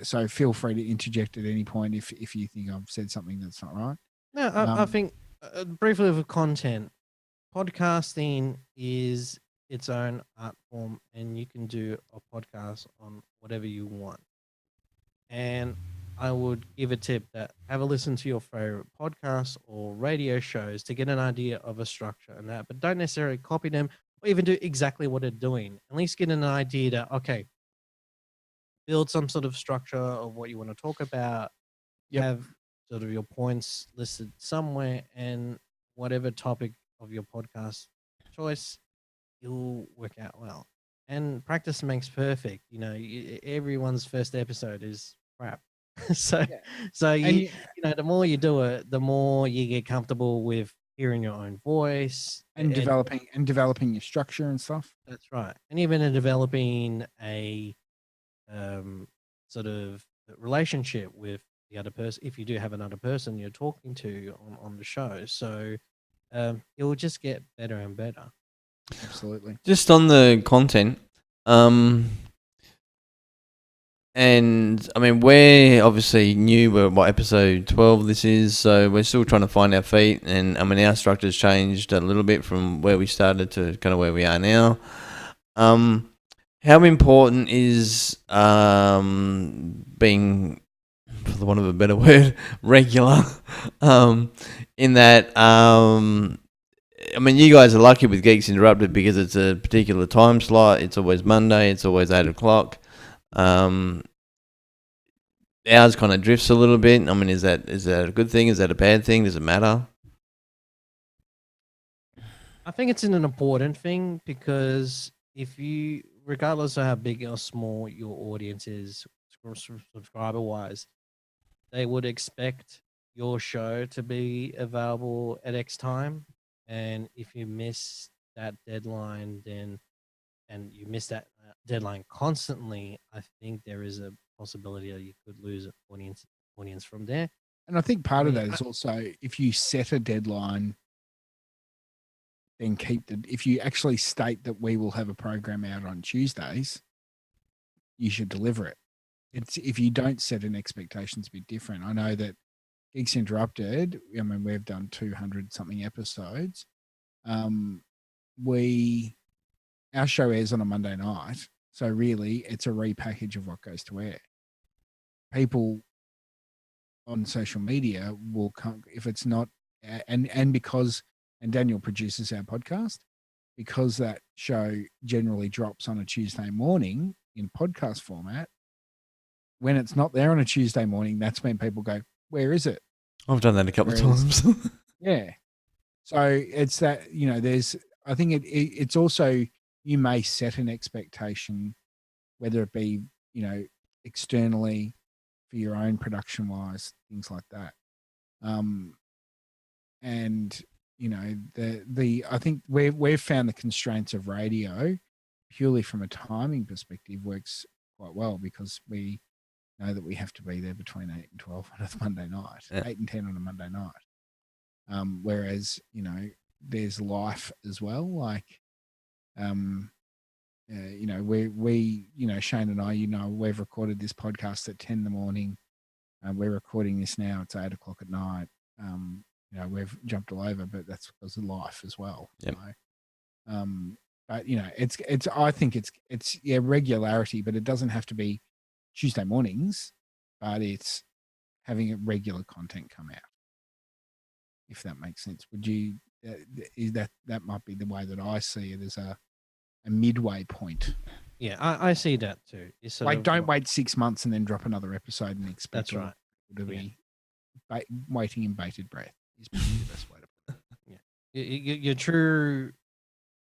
So feel free to interject at any point if you think I've said something that's not right. No, I think briefly with content, podcasting is its own art form, and you can do a podcast on whatever you want. And I would give a tip that have a listen to your favorite podcasts or radio shows to get an idea of a structure and that, but don't necessarily copy them or even do exactly what they're doing. At least get an idea that, okay, build some sort of structure of what you want to talk about, have sort of your points listed somewhere, and whatever topic of your podcast choice, it'll work out well. And practice makes perfect. You know, everyone's first episode is crap. So you know, the more you do it, the more you get comfortable with hearing your own voice and developing your structure and stuff. That's right. And even in developing a sort of relationship with the other person, if you do have another person you're talking to on the show. So it will just get better and better. Absolutely. Just on the content, and I mean, we're obviously new. We're what, episode 12 this is, so we're still trying to find our feet. And I mean, our structure's changed a little bit from where we started to kind of where we are now. How important is being, for the want of a better word, regular? In that, I mean, you guys are lucky with Geeks Interrupted because it's a particular time slot. It's always Monday. It's always 8 o'clock. Ours kind of drifts a little bit. I mean, is that a good thing? Is that a bad thing? Does it matter? I think it's an important thing because if you, regardless of how big or small your audience is, subscriber wise, they would expect your show to be available at X time. And if you miss that deadline, then and you miss that deadline constantly, I think there is a possibility that you could lose an audience from there. And I think part of that is also if you set a deadline, then if you actually state that we will have a program out on Tuesdays, you should deliver it. It's if you don't set an expectation, it's a bit different. I know that Geeks Interrupted, I mean, we've done 200 something episodes. Our show airs on a Monday night. So really it's a repackage of what goes to air. People on social media will come if it's not, and because, and Daniel produces our podcast, because that show generally drops on a Tuesday morning in podcast format. When it's not there on a Tuesday morning, that's when people go, where is it? I've done that a couple of times. Yeah. So it's that, I think it's also, you may set an expectation, whether it be, externally for your own production wise, things like that. And, I think we've found the constraints of radio purely from a timing perspective works quite well because we know that we have to be there between 8 and 12 on a Monday night, 8 and 10 on a Monday night. Whereas, there's life as well. Like, Shayne and I, we've recorded this podcast at 10 in the morning. We're recording this now. It's 8 o'clock at night. We've jumped all over, but that's because of life as well. Yep. But I think it's regularity, but it doesn't have to be Tuesday mornings, but it's having a regular content come out. If that makes sense, would you? Is that might be the way that I see it as a midway point. Yeah, I see that too. Don't wait 6 months and then drop another episode and expect that's right. to be waiting in bated breath. Is probably the best way to put it. Yeah, your true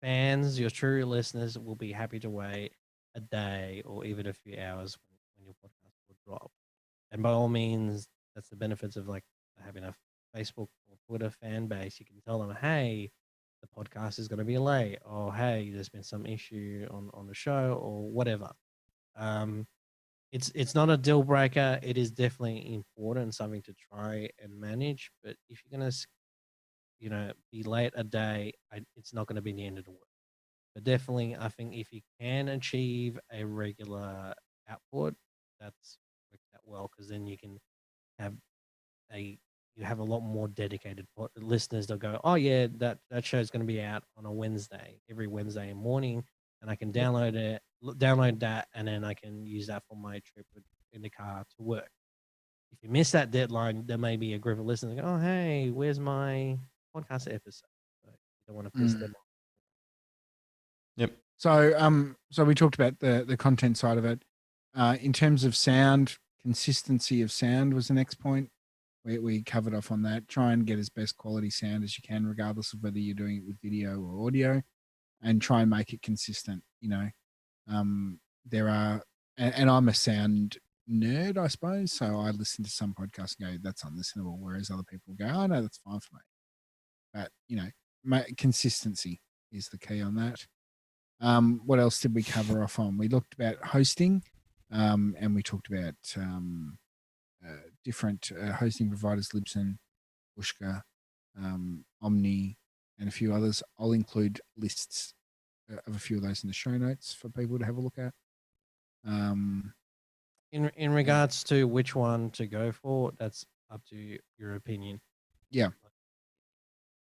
fans, your true listeners will be happy to wait a day or even a few hours when your podcast will drop. And by all means, that's the benefits of like having a Facebook or Twitter fan base. You can tell them, hey, the podcast is going to be late, or hey, there's been some issue on the show, or whatever. It's not a deal breaker. It is definitely important, something to try and manage. But if you're gonna, be late a day, it's not going to be the end of the world. But definitely, I think if you can achieve a regular output, that's worked out well because then you can have a lot more dedicated listeners. They'll go, oh yeah, that show's going to be out on a Wednesday, every Wednesday morning, and I can download that, and then I can use that for my trip in the car to work. If you miss that deadline, there may be a group of listeners go, oh hey, where's my podcast episode? So you don't want to piss them off. Yep. So we talked about the content side of it. In terms of sound, consistency of sound was the next point. We covered off on that. Try and get as best quality sound as you can, regardless of whether you're doing it with video or audio, and try and make it consistent. There are, and I'm a sound nerd, I suppose. So I listen to some podcasts and go, that's unlistenable. Whereas other people go, oh no, that's fine for me. But, consistency is the key on that. What else did we cover off on? We looked about hosting, and we talked about different hosting providers, Libsyn, Whooshkaa, Omni, and a few others. I'll include lists of a few of those in the show notes for people to have a look at. In regards to which one to go for, that's up to your opinion. Yeah.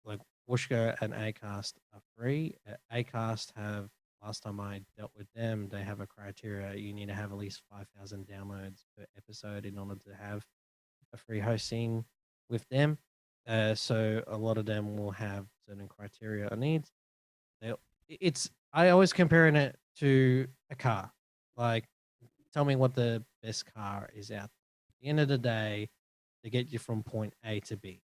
Like Whooshkaa and Acast are free. Acast have, last time I dealt with them, they have a criteria. You need to have at least 5,000 downloads per episode in order to have a free hosting with them. So a lot of them will have certain criteria or needs. I always comparing it to a car. Like, tell me what the best car is out there. At the end of the day, they get you from point A to B.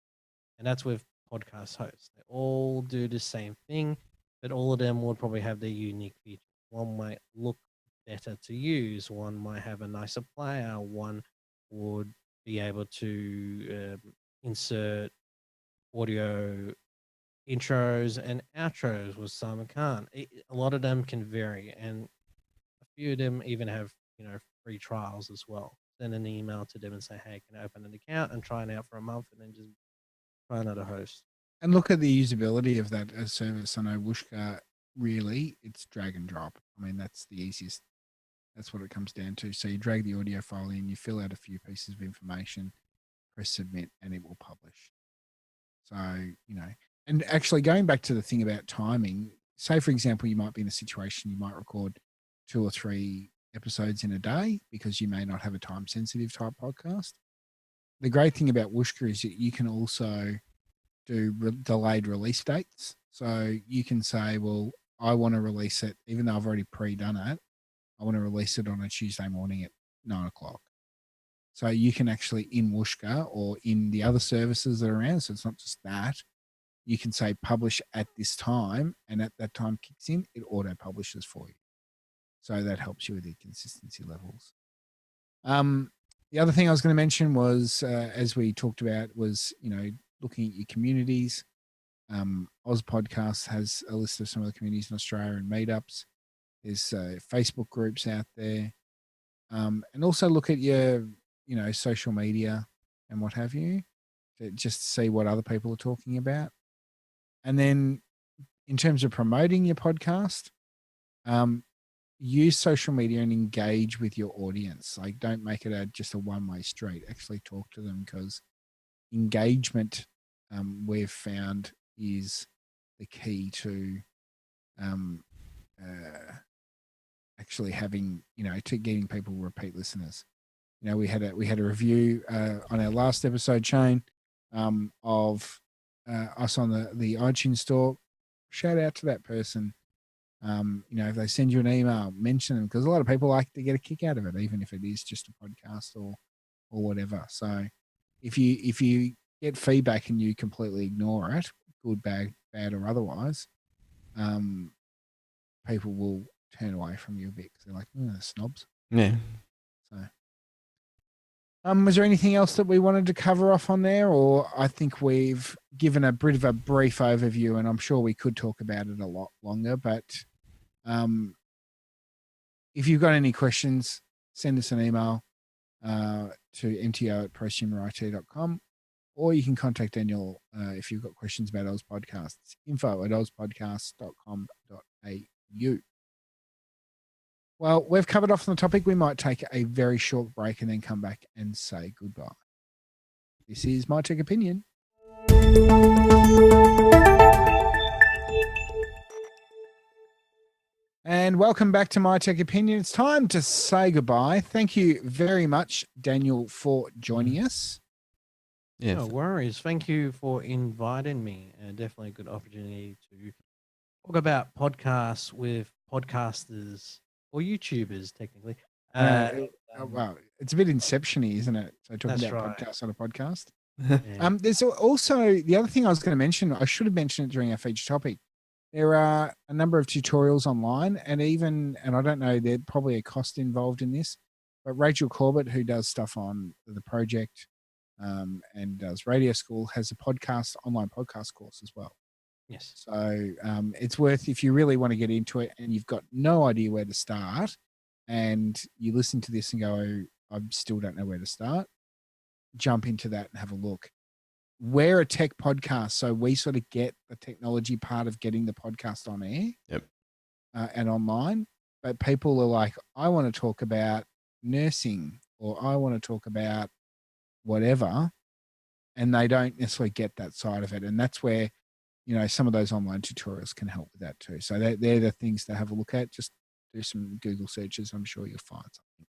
And that's with podcast hosts. They all do the same thing, but all of them would probably have their unique features. One might look better to use, one might have a nicer player, one would be able to insert audio intros and outros with some can't. A lot of them can vary, and a few of them even have free trials as well. Send an email to them and say, hey, can I open an account and try it out for a month, and then just try another host. And look at the usability of that service. I know Whooshkaa, really, it's drag and drop. I mean, that's the easiest. That's what it comes down to. So you drag the audio file in, you fill out a few pieces of information, press submit, and it will publish. So, and actually going back to the thing about timing, say, for example, you might be in a situation, you might record 2 or 3 episodes in a day because you may not have a time sensitive type podcast. The great thing about Whooshkaa is that you can also do delayed release dates. So you can say, well, I want to release it, even though I've already pre-done it, I want to release it on a Tuesday morning at 9 o'clock. So you can actually, in Whooshkaa or in the other services that are around, so it's not just that, you can say publish at this time, and at that time kicks in, it auto publishes for you. So that helps you with the consistency levels. The other thing I was going to mention was, as we talked about, was, looking at your communities. Oz Podcast has a list of some of the communities in Australia and meetups. There's Facebook groups out there. And also look at your, social media and what have you, to just see what other people are talking about. And then in terms of promoting your podcast, use social media and engage with your audience. Like, don't make it just a one-way street. Actually talk to them, because engagement, we've found, is the key to actually having, to getting people repeat listeners. We had a review on our last episode, Shayne, of us on the iTunes store. Shout out to that person. If they send you an email, mention them, because a lot of people like to get a kick out of it, even if it is just a podcast or whatever. So if you get feedback and you completely ignore it, good, bad or otherwise, people will turn away from you a bit because they're like, snobs. Yeah. So, was there anything else that we wanted to cover off on there? Or I think we've given a bit of a brief overview, and I'm sure we could talk about it a lot longer. But if you've got any questions, send us an email to mto@prosumerit.com, or you can contact Daniel if you've got questions about Oz Podcasts. info@ozpodcasts.com.au. Well, we've covered off on the topic. We might take a very short break and then come back and say goodbye. This is My Tech Opinion. And welcome back to My Tech Opinion. It's time to say goodbye. Thank you very much, Daniel, for joining us. Yeah, no worries. Thank you for inviting me. Definitely a good opportunity to talk about podcasts with podcasters, or YouTubers, technically. Wow, it's a bit Inception-y, isn't it? So talking about podcasts on a podcast. Yeah. There's also the other thing I was going to mention. I should have mentioned it during our feature topic. There are a number of tutorials online, and I don't know, there's probably a cost involved in this, but Rachel Corbett, who does stuff on the project and does Radio School, has a online podcast course as well. Yes. So it's worth, if you really want to get into it and you've got no idea where to start, and you listen to this and go, I still don't know where to start, jump into that and have a look. We're a tech podcast, so we sort of get the technology part of getting the podcast on air. Yep. And online. But people are like, I want to talk about nursing, or I want to talk about whatever. And they don't necessarily get that side of it. And that's where, some of those online tutorials can help with that too. So they're the things to have a look at. Just do some Google searches. I'm sure you'll find something.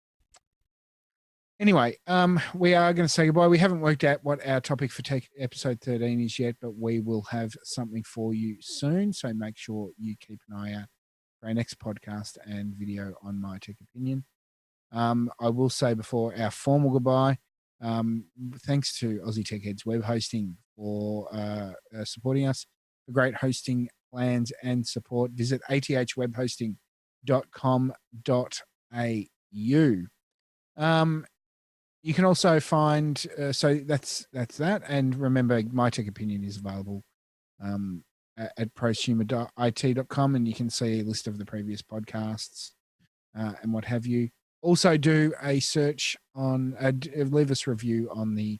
Anyway, we are going to say goodbye. We haven't worked out what our topic for episode 13 is yet, but we will have something for you soon. So make sure you keep an eye out for our next podcast and video on My Tech Opinion. I will say before our formal goodbye, thanks to Aussie Tech Heads Web Hosting for supporting us. For great hosting plans and support, visit athwebhosting.com.au. You can also find, so that's that. And remember, My Tech Opinion is available at prosumer.it.com, and you can see a list of the previous podcasts and what have you. Also do a search on, leave us a review on the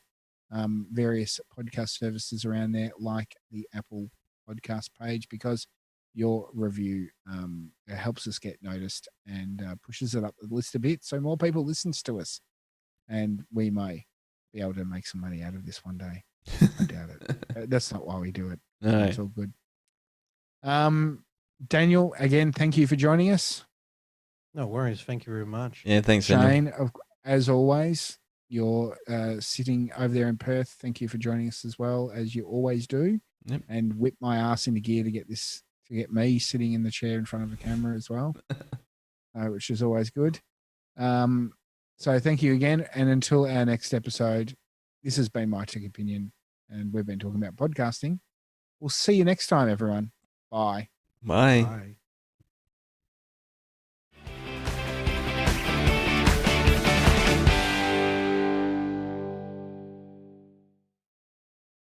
various podcast services around there, like the Apple podcast page, because your review helps us get noticed and pushes it up the list a bit so more people listens to us. And we may be able to make some money out of this one day. I doubt it. That's not why we do it. No. It's all good. Daniel, again, thank you for joining us. No worries. Thank you very much. Yeah, thanks, Daniel. Shayne, as always, you're sitting over there in Perth. Thank you for joining us as well, as you always do. Yep. And whip my ass into gear to get me sitting in the chair in front of the camera as well, which is always good. So thank you again. And until our next episode, this has been My Tech Opinion, and we've been talking about podcasting. We'll see you next time, everyone. Bye. Bye. Bye.